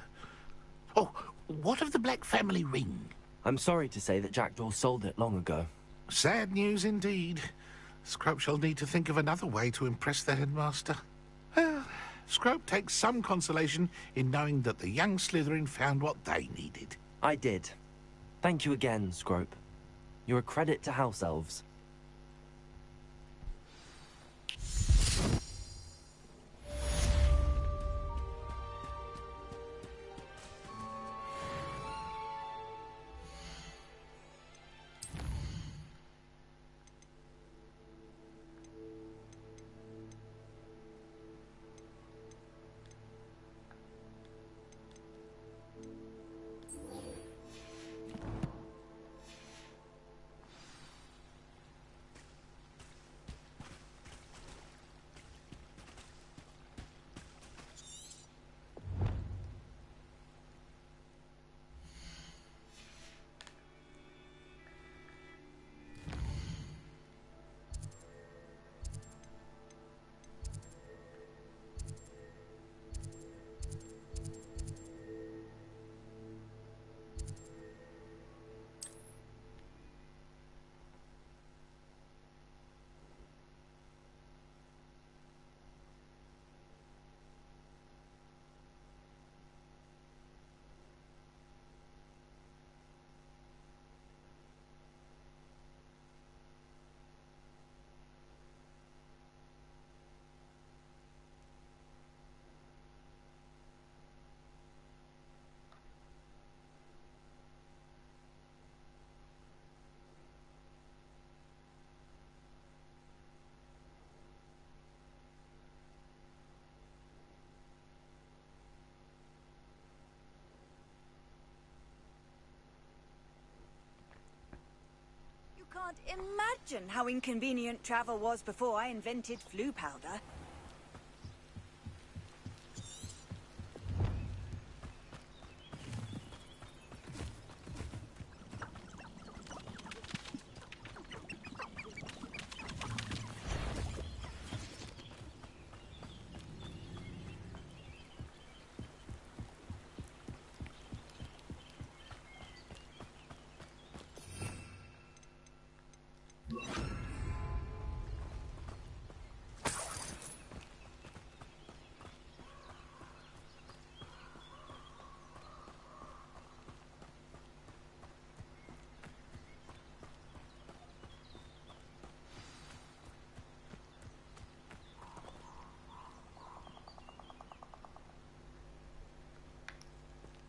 Oh, what of the Black family ring? I'm sorry to say that Jackdaw sold it long ago. Sad news indeed. Scrope shall need to think of another way to impress the headmaster. Well, Scrope takes some consolation in knowing that the young Slytherin found what they needed. I did. Thank you again, Scrope. You're a credit to house elves. can't imagine how inconvenient travel was before I invented flu powder.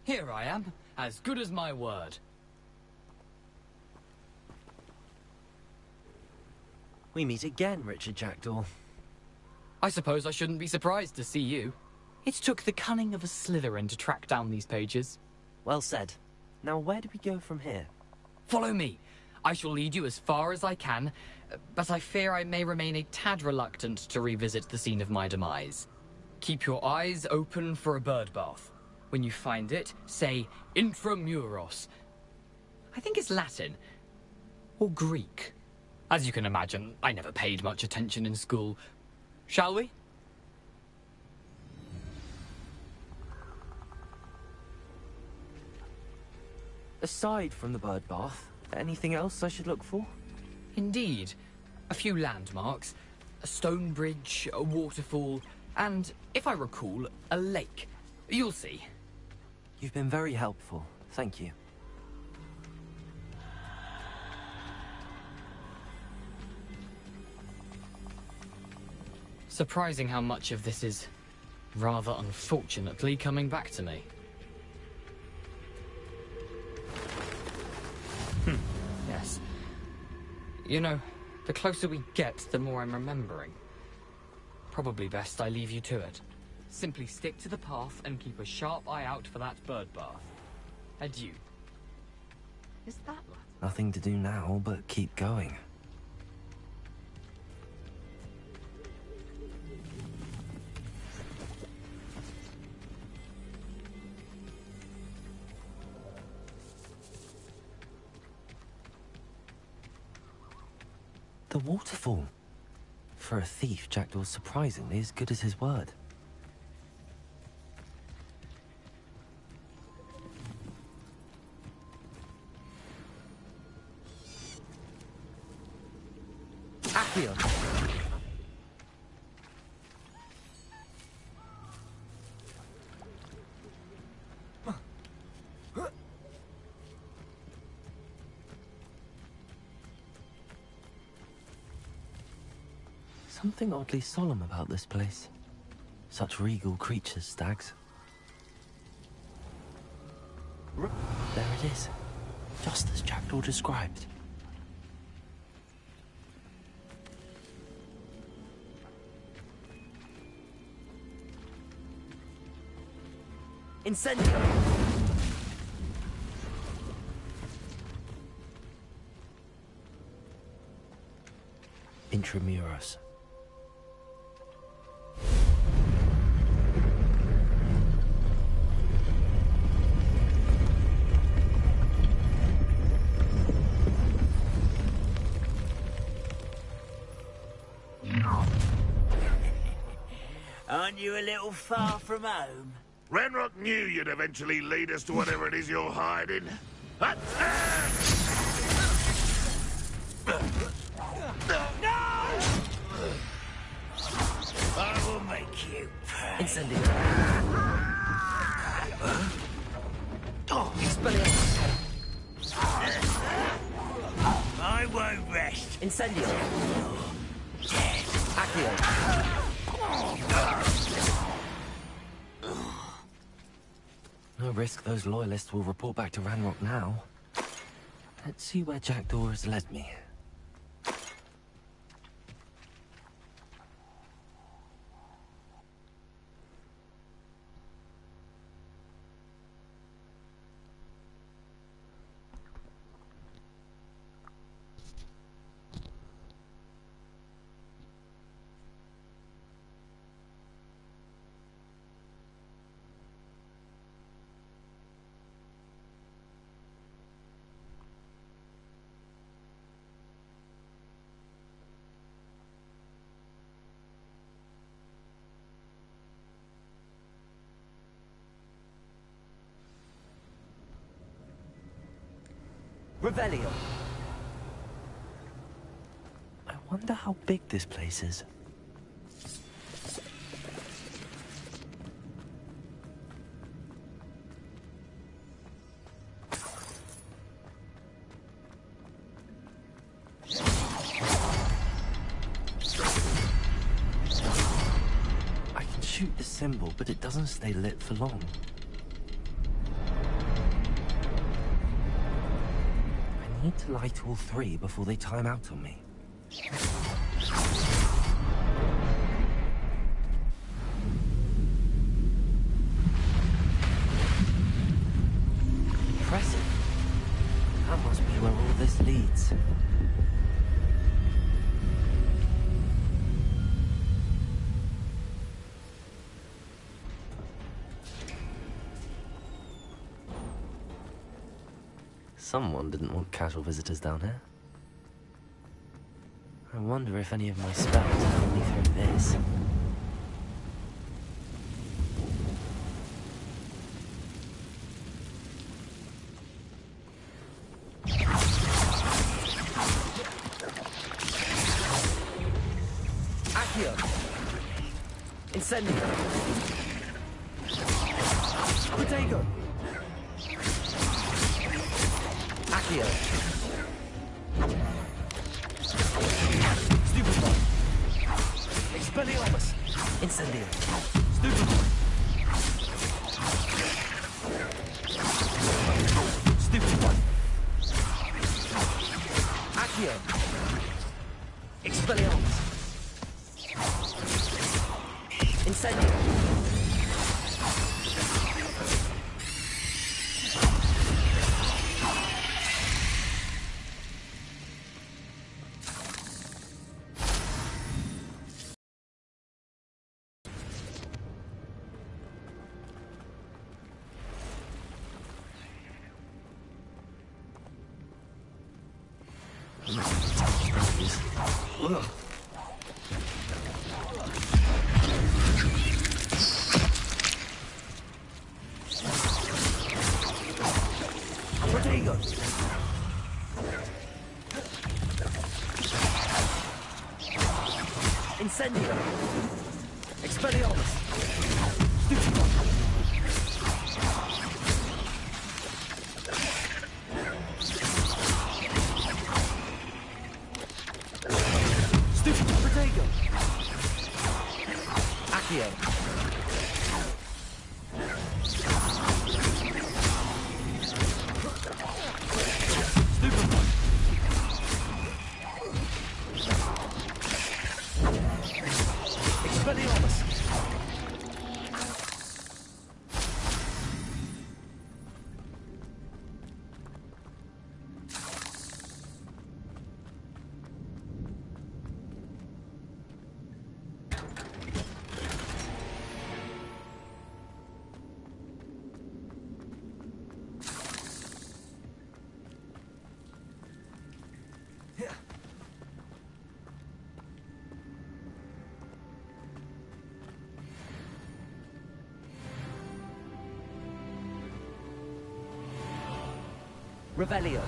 Here I am, as good as my word. We meet again, Richard Jackdaw. I suppose I shouldn't be surprised to see you. It took the cunning of a Slytherin to track down these pages. Well said. Now where do we go from here? Follow me. I shall lead you as far as I can, but I fear I may remain a tad reluctant to revisit the scene of my demise. Keep your eyes open for a bird bath. When you find it, say intramuros. I think it's Latin. Or Greek. As you can imagine, I never paid much attention in school. Shall we? Aside from the bird bath, anything else I should look for? Indeed. A few landmarks. A stone bridge, a waterfall, and, if I recall, a lake. You'll see. You've been very helpful. Thank you. Surprising how much of this is, rather unfortunately, coming back to me. Yes. You know, the closer we get, the more I'm remembering. Probably best I leave you to it. Simply stick to the path and keep a sharp eye out for that bird bath. Adieu. Is that Latin? Nothing to do now but keep going. The waterfall. For a thief, Jackdaw's surprisingly as good as his word. Accio. Something oddly solemn about this place. Such regal creatures, stags. There it is. Just as Jackdaw described. Incendio! Intramuros. Aren't you a little far from home? Ranrock knew you'd eventually lead us to whatever it is you're hiding. No! I will make you pay. Incendio. I won't rest. Incendio. Dead. Accio. No risk those loyalists will report back to Ranrock now. Let's see where Jackdaw has led me. Revelio. I wonder how big this place is. I can shoot the symbol, but it doesn't stay lit for long. I need to light all three before they time out on me. Impressive. That must be where all this leads. Someone didn't want casual visitors down here. I wonder if any of my spells help me through this. Accio! Incendio! Protego! Accio! Stupefy! Expelliarmus! Incendio! Stupefy! Stupefy! Accio! Expelliarmus! Incendio! Ugh. Protego! Incendio! Expelliarmus! Stupefy! Protego! Accio! Stupefy! Expelliarmus! Revelio.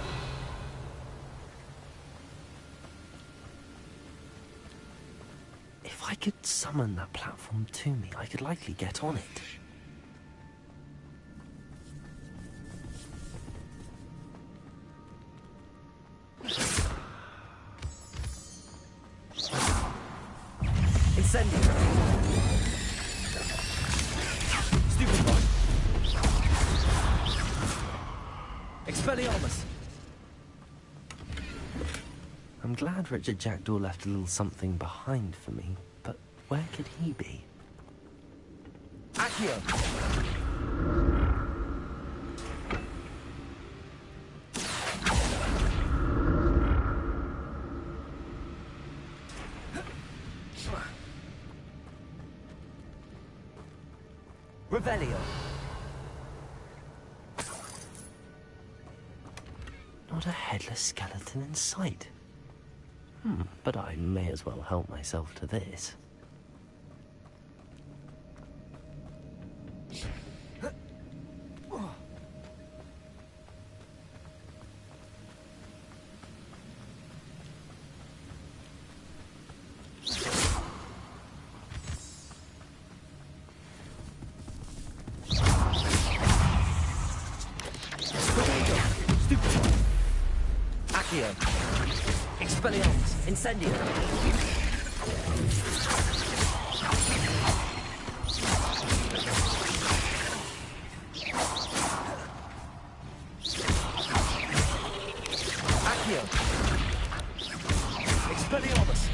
If I could summon that platform to me, I could likely get on it. Incendio. Stupefy. Expelliarmus! I'm glad Richard Jackdaw left a little something behind for me, but where could he be? Accio! Revelio! Not a headless skeleton in sight. But I may as well help myself to this. Accio. Expelliarmus. Incendio. Accio. Expelliarmus.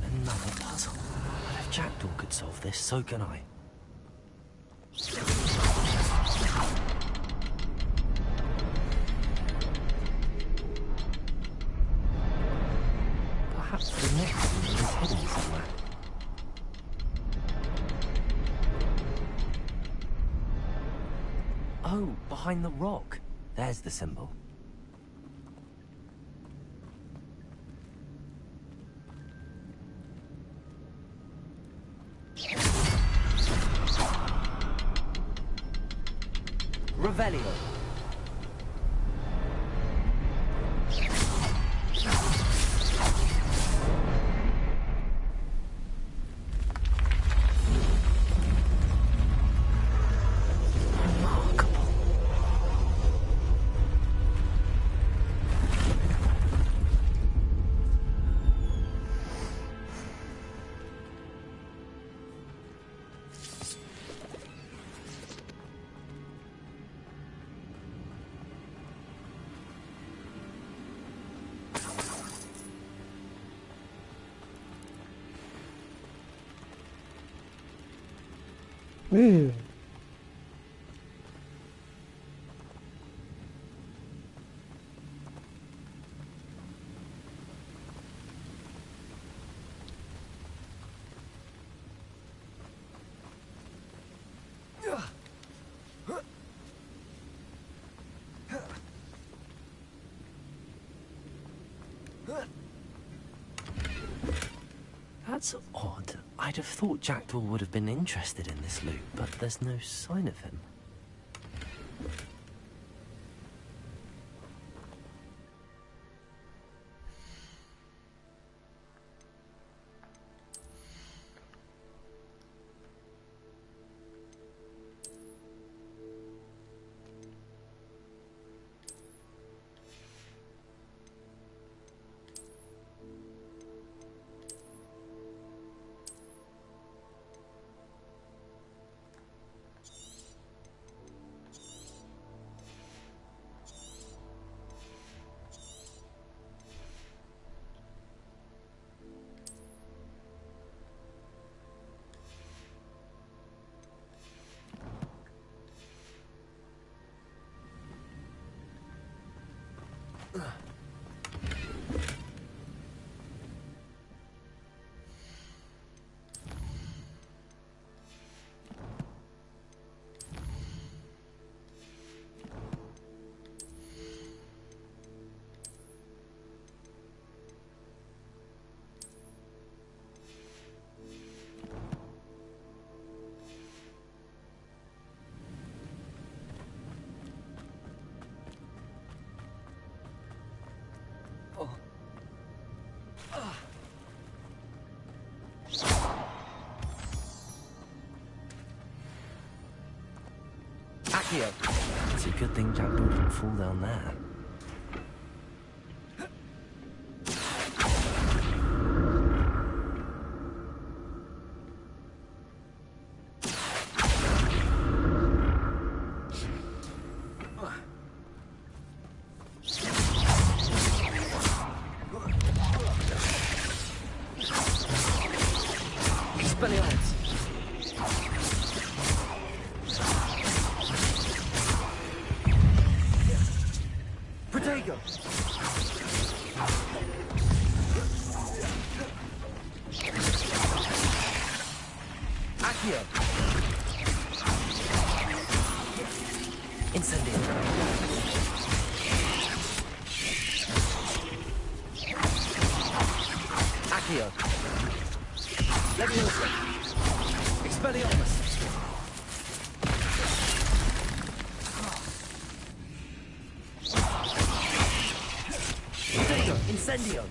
Another puzzle. But if Jackdaw could solve this, so can I. Perhaps the next one is hidden somewhere. Oh, behind the rock. There's the symbol. Revelio. Ew. That's odd. I'd have thought Jackdaw would have been interested in this loot, but there's no sign of him. Accio. It's a good thing Jackdaw didn't fall down there. Expelliarmus. Protego. Accio. Incendio. Accio. Leviosa. Expelliarmus. Protego. Incendio.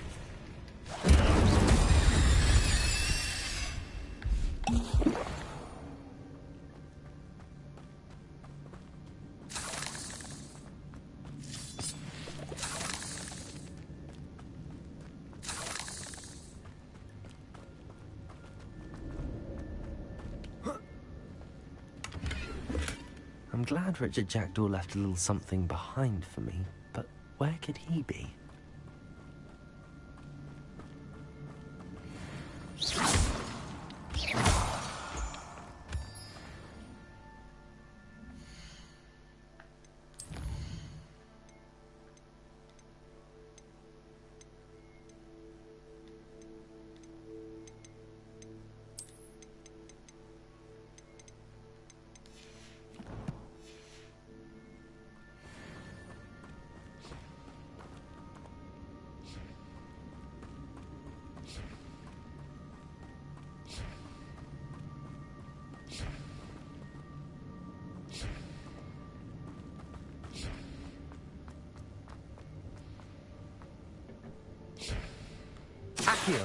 I'm glad Richard Jackdaw left a little something behind for me, but where could he be? Accio.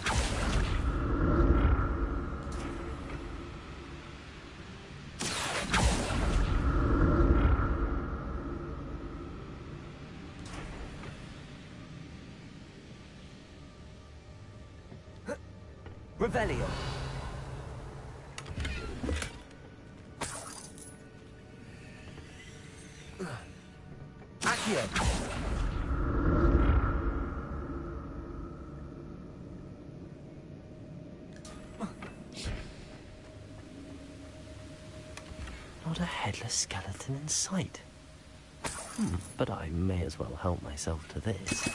Revelio. Accio. Not a headless skeleton in sight. But I may as well help myself to this.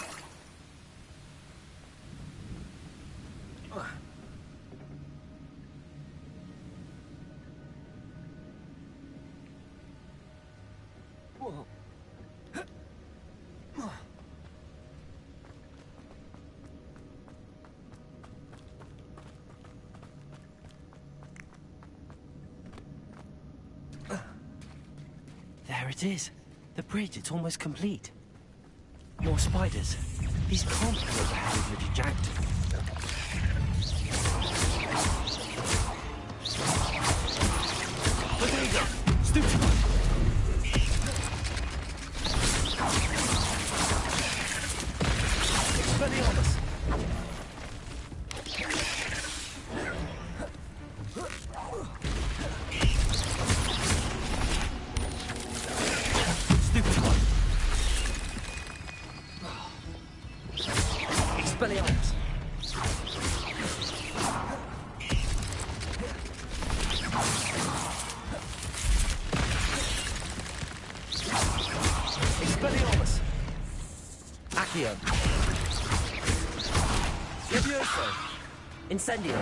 There it is. The bridge, it's almost complete. More spiders. These can't be overhead of Richard Jackdaw. But there you go. Stupid. Expelliarmus. Expelliarmus. Expelliarmus. Accio. Levioso. Incendio.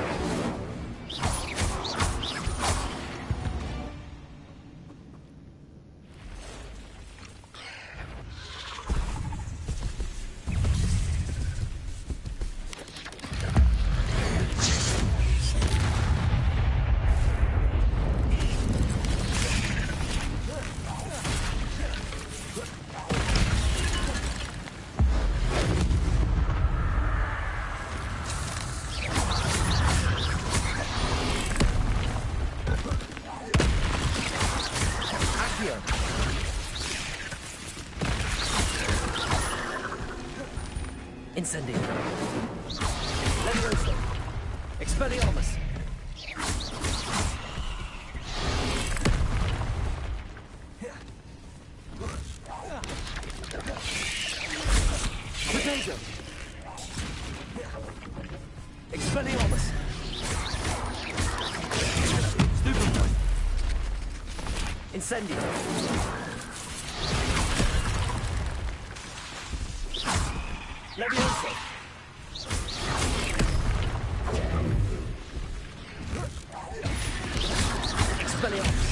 Incendio. Levioso. Expelliarmus. Potato. Expelliarmus. Stupid point. Incendio. Levioso. Expelliarmus.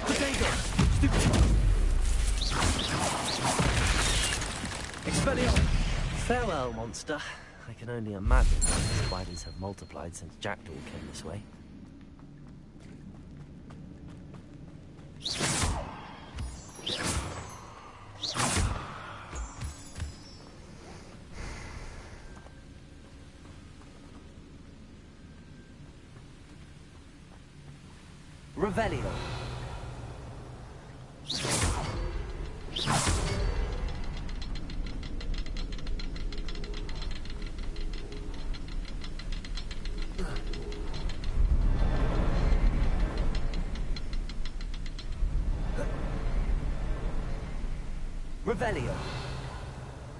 Potato. Stupid. Expelliarmus. Farewell, monster. I can only imagine how the spiders have multiplied since Jackdaw came this way. Revelio. Revelio.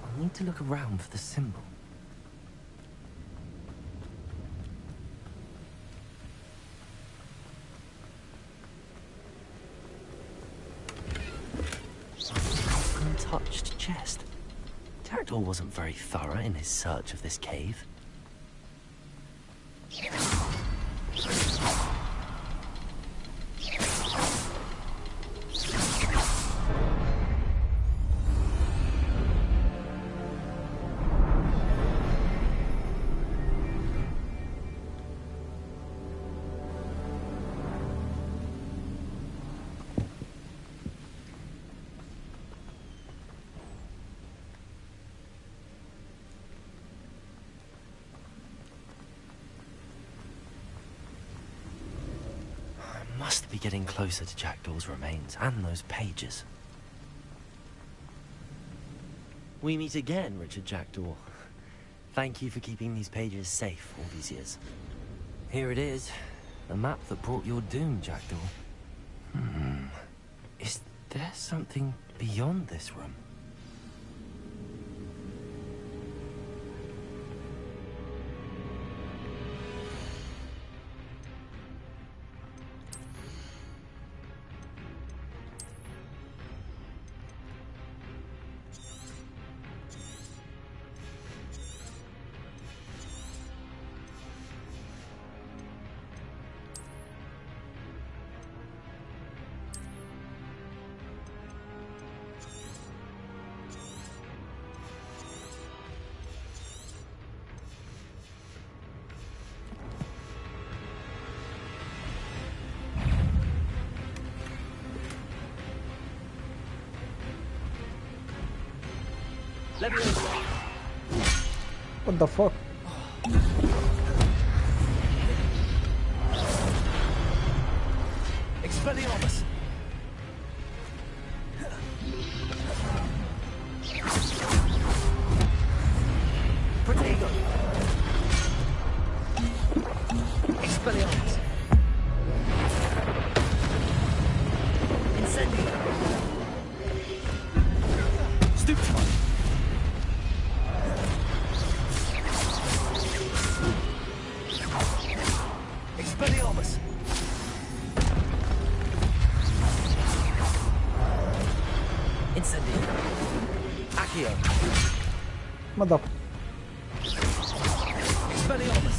I need to look around for the symbol. Untouched chest. Jackdaw wasn't very thorough in his search of this cave. Must be getting closer to Jackdaw's remains and those pages. We meet again, Richard Jackdaw. Thank you for keeping these pages safe all these years. Here it is, the map that brought your doom, Jackdaw. Is there something beyond this room? What the fuck? Expelliarmus! Protego! Expelliarmus! Incendio! Stupefy! Expelliarmus! Incendio! Accio! Mother. Expelliarmus!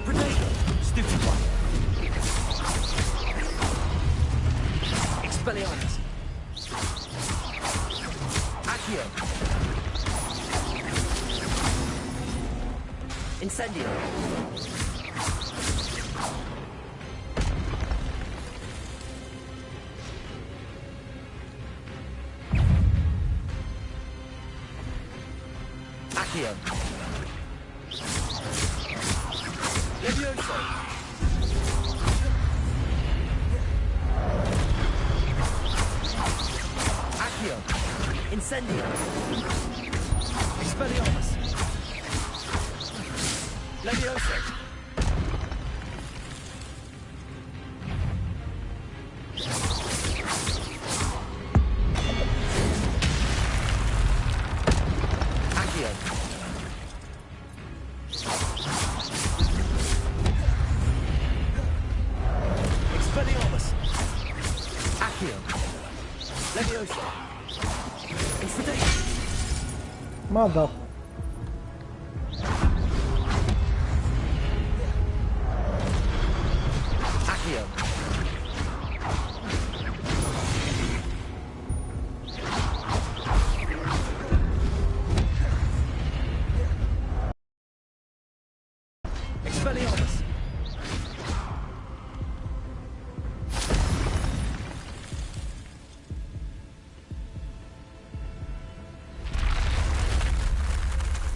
Protego! Stupefy! Expelliarmus! Accio! Incendio! Accio! Levioso! Accio! Incendio! Expelliarmus! Levioso! Accio! Expelliarmus! Accio! Levioso! Incendio! Mother. Accio! Expelliarmus!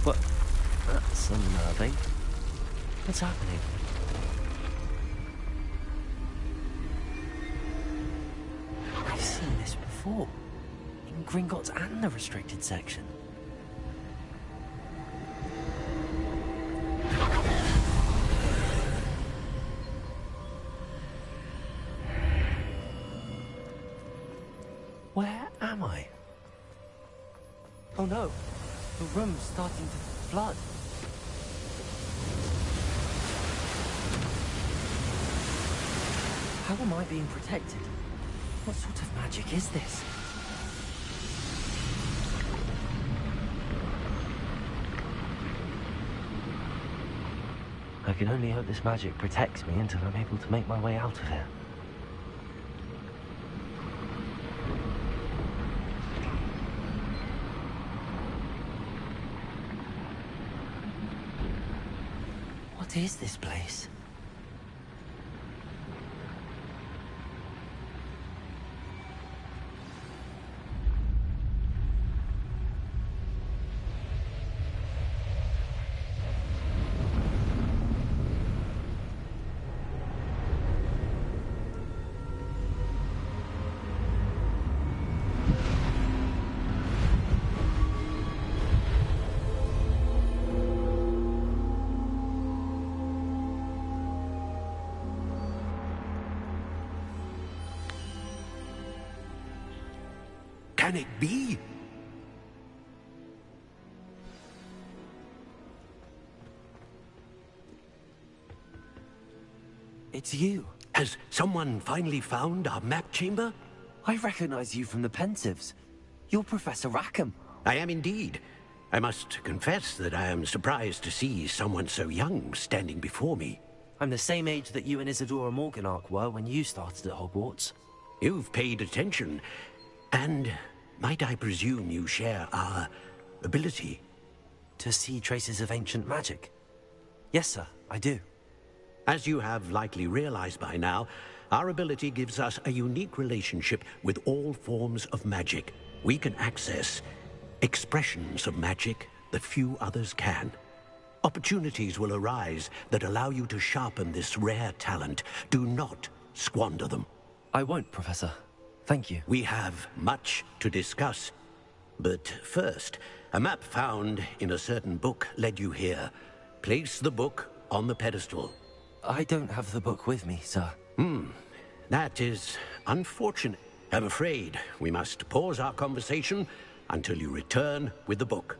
What? That's unnerving. What's happening? I've seen this before. In Gringotts and the restricted section. Where am I? Oh no, the room's starting to flood. How am I being protected? What sort of magic is this? I can only hope this magic protects me until I'm able to make my way out of here. What is this place? Can it be? It's you. Has someone finally found our map chamber? I recognize you from the Pensives. You're Professor Rackham. I am indeed. I must confess that I am surprised to see someone so young standing before me. I'm the same age that you and Isadora Morganach were when you started at Hogwarts. You've paid attention, and might I presume you share our ability? To see traces of ancient magic? Yes, sir, I do. As you have likely realized by now, our ability gives us a unique relationship with all forms of magic. We can access expressions of magic that few others can. Opportunities will arise that allow you to sharpen this rare talent. Do not squander them. I won't, Professor. Thank you. We have much to discuss. But first, a map found in a certain book led you here. Place the book on the pedestal. I don't have the book with me, sir. That is unfortunate. I'm afraid we must pause our conversation until you return with the book.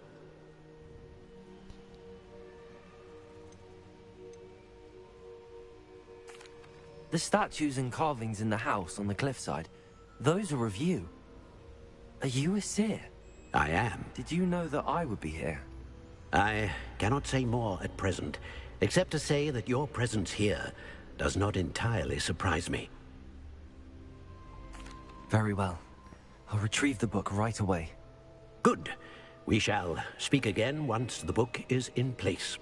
The statues and carvings in the house on the cliffside, those are of you. Are you a seer? I am. Did you know that I would be here? I cannot say more at present, except to say that your presence here does not entirely surprise me. Very well. I'll retrieve the book right away. Good. We shall speak again once the book is in place.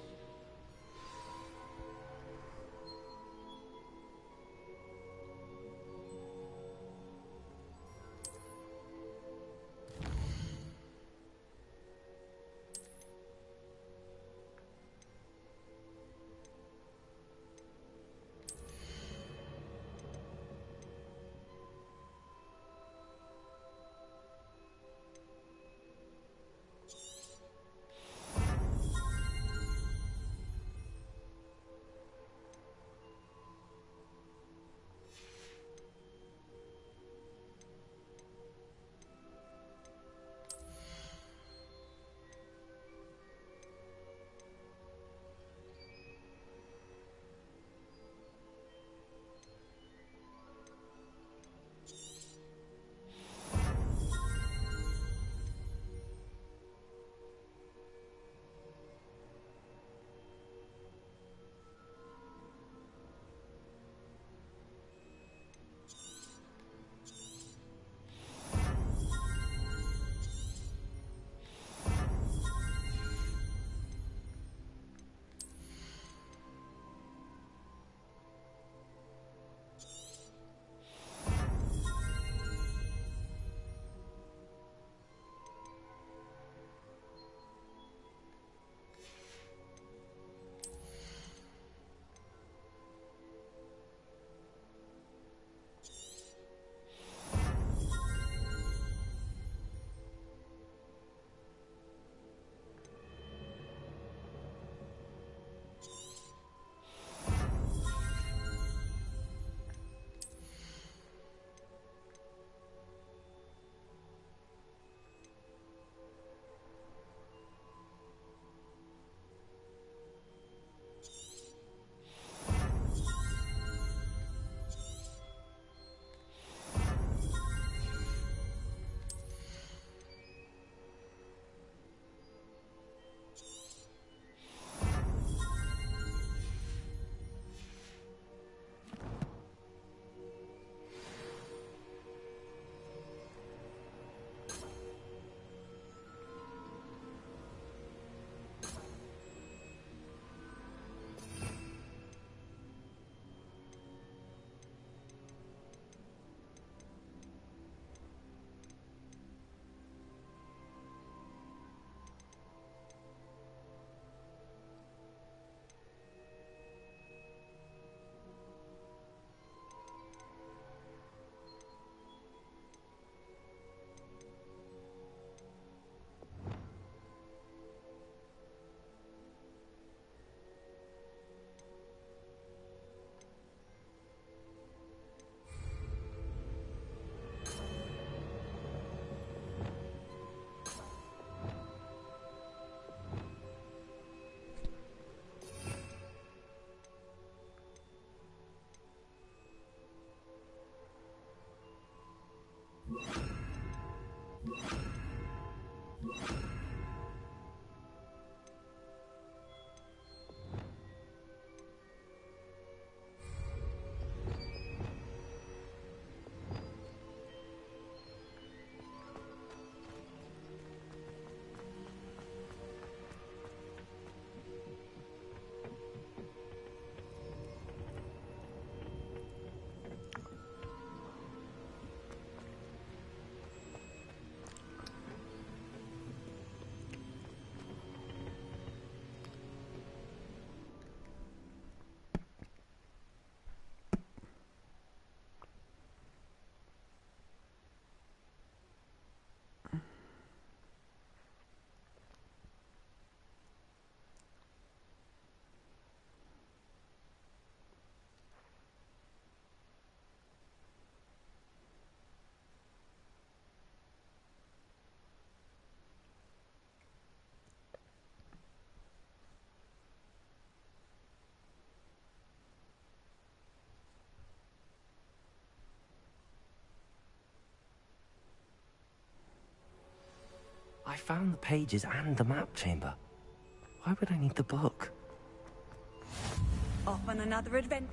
I found the pages and the map chamber. Why would I need the book? Off on another adventure.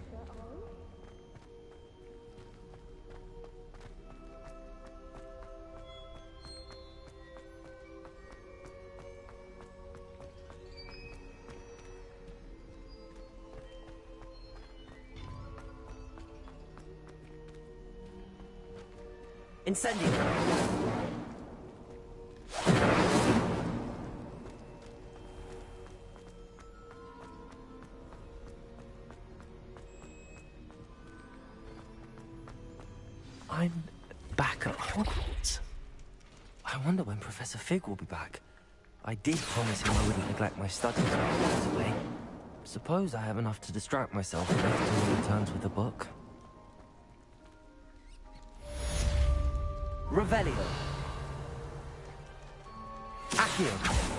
Incendio! I'm back at Hogwarts. I wonder when Professor Fig will be back. I did promise him I wouldn't neglect my studies while I was away. Suppose I have enough to distract myself if he returns with a book. Revelio. Accio.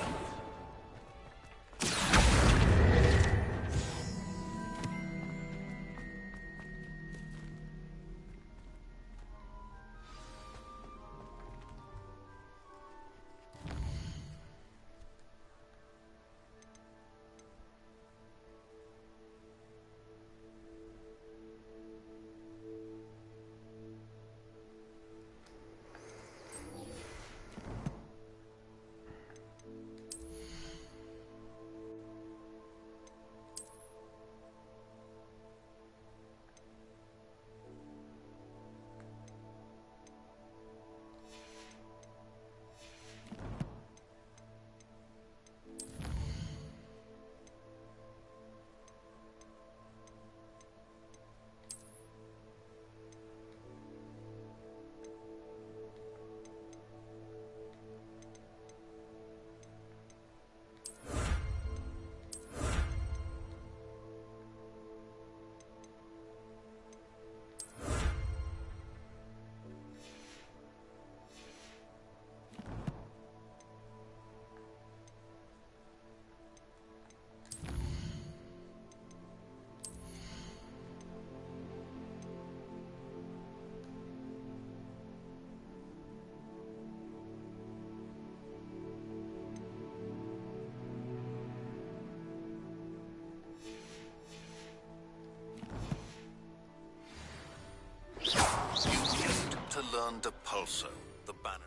To learn to pulso, the banner.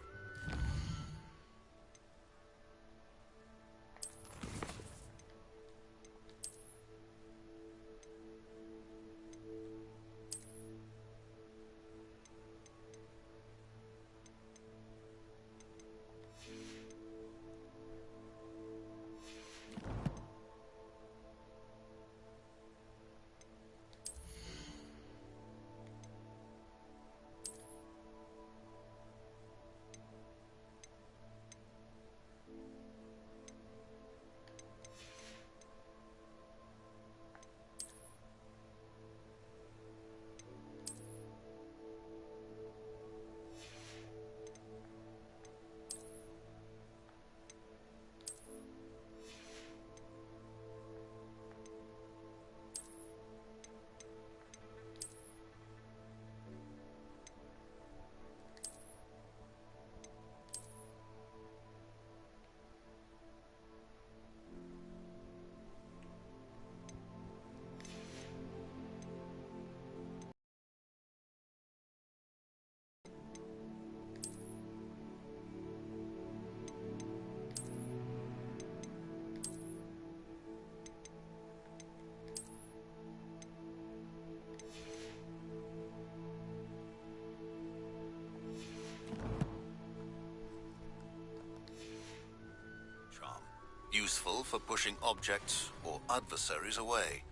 useful for pushing objects or adversaries away.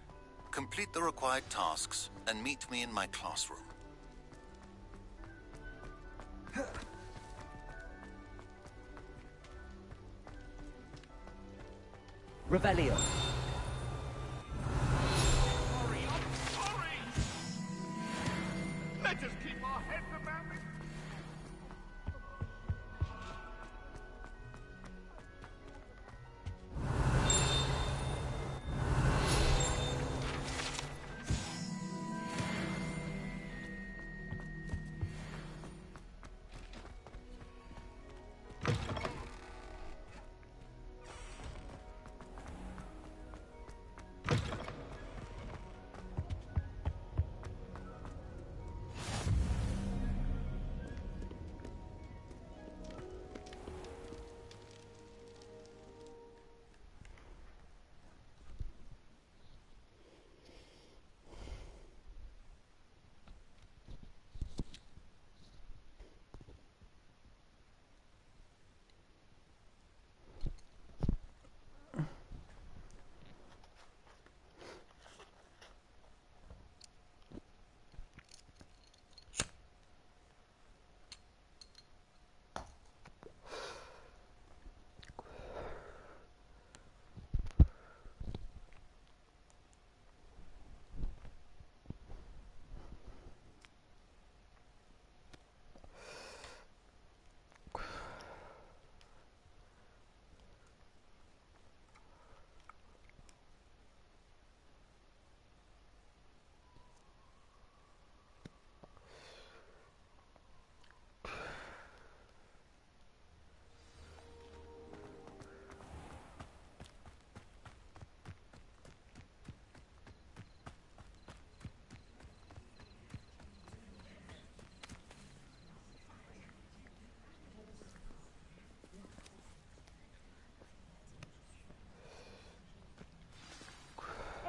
Complete the required tasks and meet me in my classroom. Revelio. Let us keep our heads about it.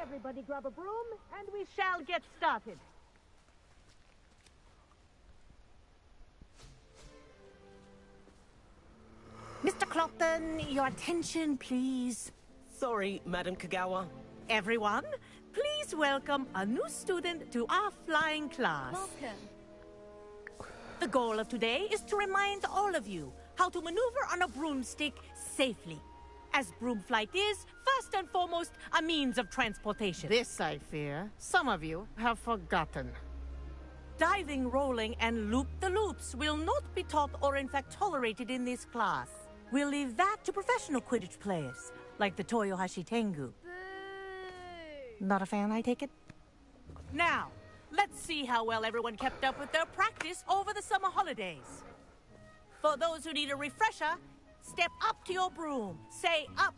Everybody grab a broom, and we shall get started. Mr. Clopton, your attention, please. Sorry, Madam Kagawa. Everyone, please welcome a new student to our flying class. Welcome. The goal of today is to remind all of you how to maneuver on a broomstick safely. As broom flight is, first and foremost, a means of transportation. This, I fear, some of you have forgotten. Diving, rolling, and loop-the-loops will not be taught or in fact tolerated in this class. We'll leave that to professional Quidditch players, like the Toyohashi Tengu. Not a fan, I take it? Now, let's see how well everyone kept up with their practice over the summer holidays. For those who need a refresher, step up to your broom, say up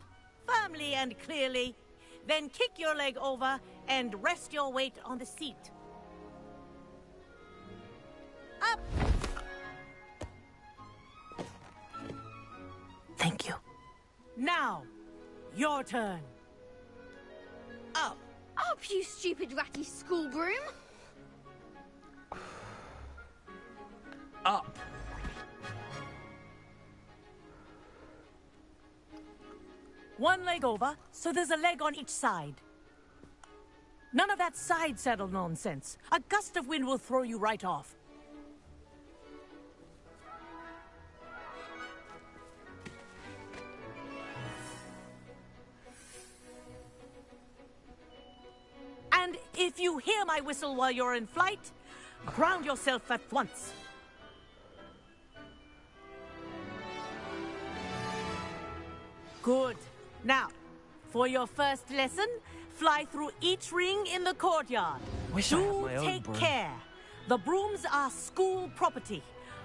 firmly and clearly, then kick your leg over and rest your weight on the seat. Up! Thank you. Now, your turn. Up! Up, you stupid ratty school broom! Up! One leg over, so there's a leg on each side. None of that side saddle nonsense. A gust of wind will throw you right off. And if you hear my whistle while you're in flight, ground yourself at once. Good. Now, for your first lesson, fly through each ring in the courtyard. Wish I had my own take broom. care. The brooms are school property.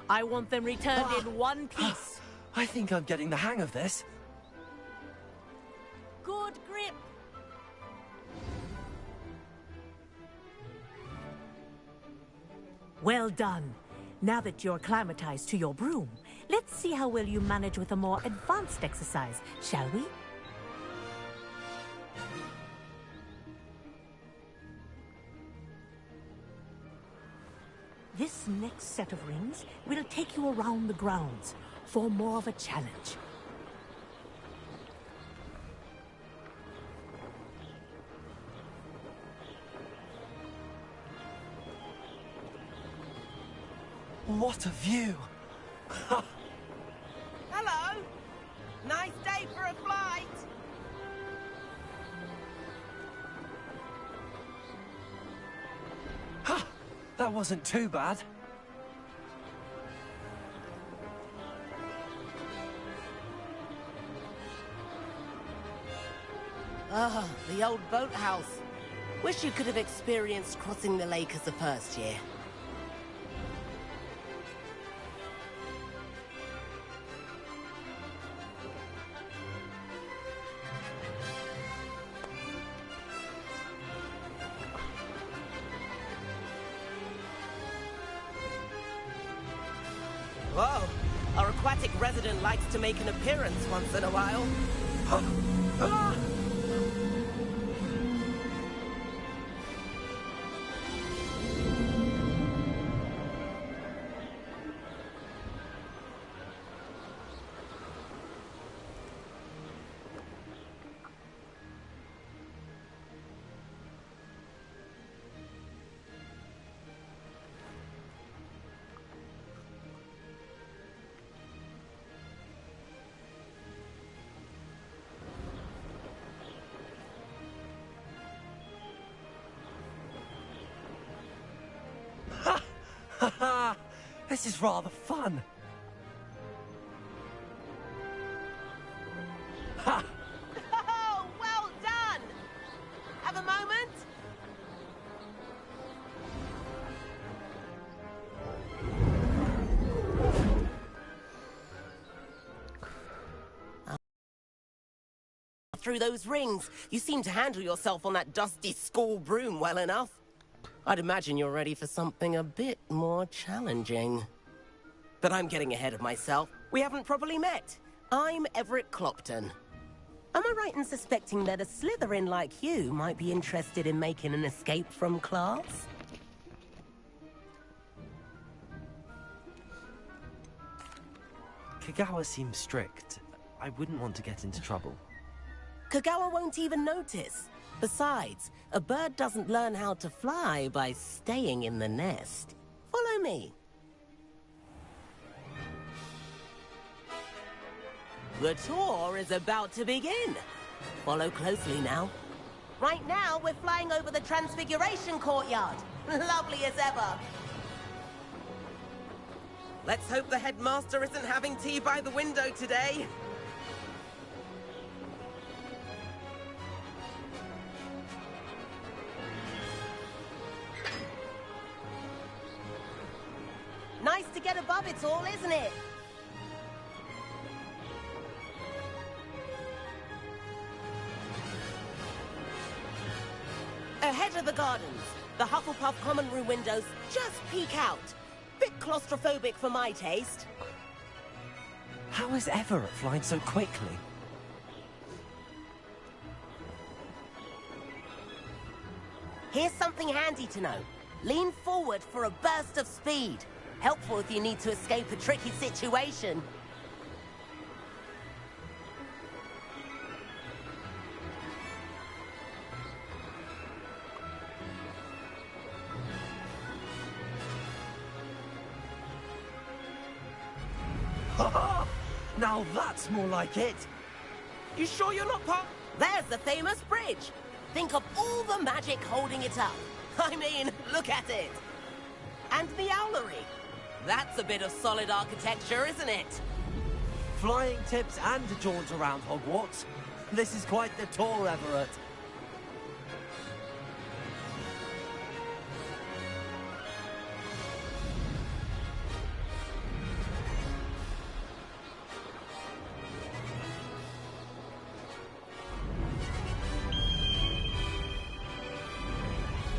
I want them returned in one piece. I think I'm getting the hang of this. Good grip. Well done. Now that you're acclimatized to your broom, let's see how well you manage with a more advanced exercise, shall we? This next set of rings will take you around the grounds for more of a challenge. What a view! Hello! Nice day for a flight! That wasn't too bad. Ah, the old boathouse. Wish you could have experienced crossing the lake as a first year. Whoa, our aquatic resident likes to make an appearance once in a while. This is rather fun. Oh, well done! Have a moment? Through those rings, you seem to handle yourself on that dusty school broom well enough. I'd imagine you're ready for something a bit more challenging. But I'm getting ahead of myself. We haven't properly met. I'm Everett Clopton. Am I right in suspecting that a Slytherin like you might be interested in making an escape from class? Kagawa seems strict. I wouldn't want to get into trouble. Kagawa won't even notice. Besides, a bird doesn't learn how to fly by staying in the nest. Follow me. The tour is about to begin. Follow closely now. Right now, we're flying over the Transfiguration Courtyard. Lovely as ever. Let's hope the headmaster isn't having tea by the window today. Nice to get above it all, isn't it? Ahead of the gardens, the Hufflepuff common room windows just peek out. Bit claustrophobic for my taste. How is Everett flying so quickly? Here's something handy to know. Lean forward for a burst of speed. Helpful if you need to escape a tricky situation. Now that's more like it. You sure you're not part? There's the famous bridge. Think of all the magic holding it up. I mean, look at it. And the owlery. That's a bit of solid architecture, isn't it? Flying tips and a jaunt around Hogwarts. This is quite the tour, Everett.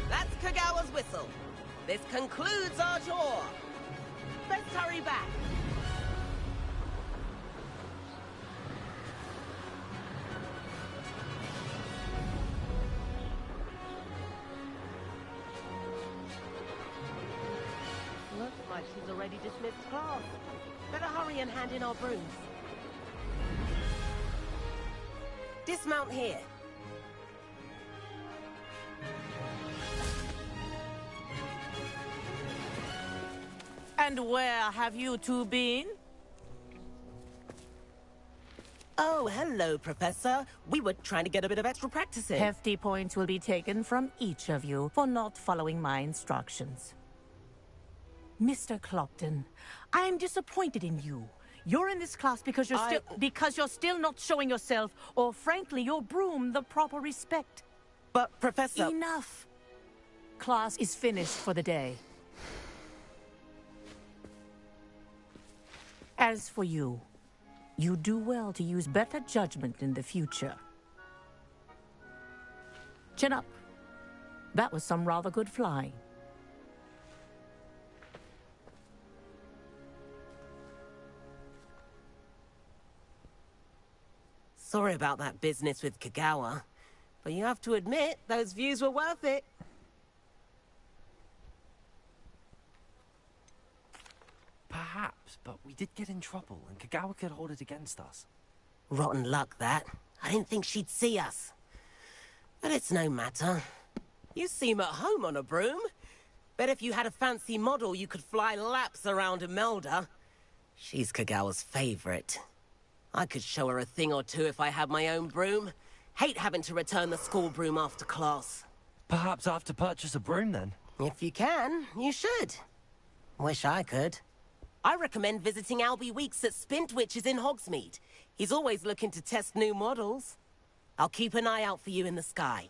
That's Kagawa's whistle. This concludes our tour. Let's hurry back. Looks like she's already dismissed class. Better hurry and hand in our brooms. Dismount here. And where have you two been? Oh, hello, Professor. We were trying to get a bit of extra practice in. Hefty points will be taken from each of you for not following my instructions. Mr. Clopton, I am disappointed in you. You're in this class because you're still not showing yourself, or frankly, your broom the proper respect. But, Professor... Enough. Class is finished for the day. As for you, you do well to use better judgment in the future. Chin up. That was some rather good flying. Sorry about that business with Kagawa, but you have to admit, those views were worth it. Perhaps, but we did get in trouble, and Kagawa could hold it against us. Rotten luck, that. I didn't think she'd see us. But it's no matter. You seem at home on a broom. Bet if you had a fancy model, you could fly laps around Imelda. She's Kagawa's favorite. I could show her a thing or two if I had my own broom. Hate having to return the school broom after class. Perhaps I have to purchase a broom, then? If you can, you should. Wish I could. I recommend visiting Albie Weeks at Spintwitches in Hogsmeade. He's always looking to test new models. I'll keep an eye out for you in the sky.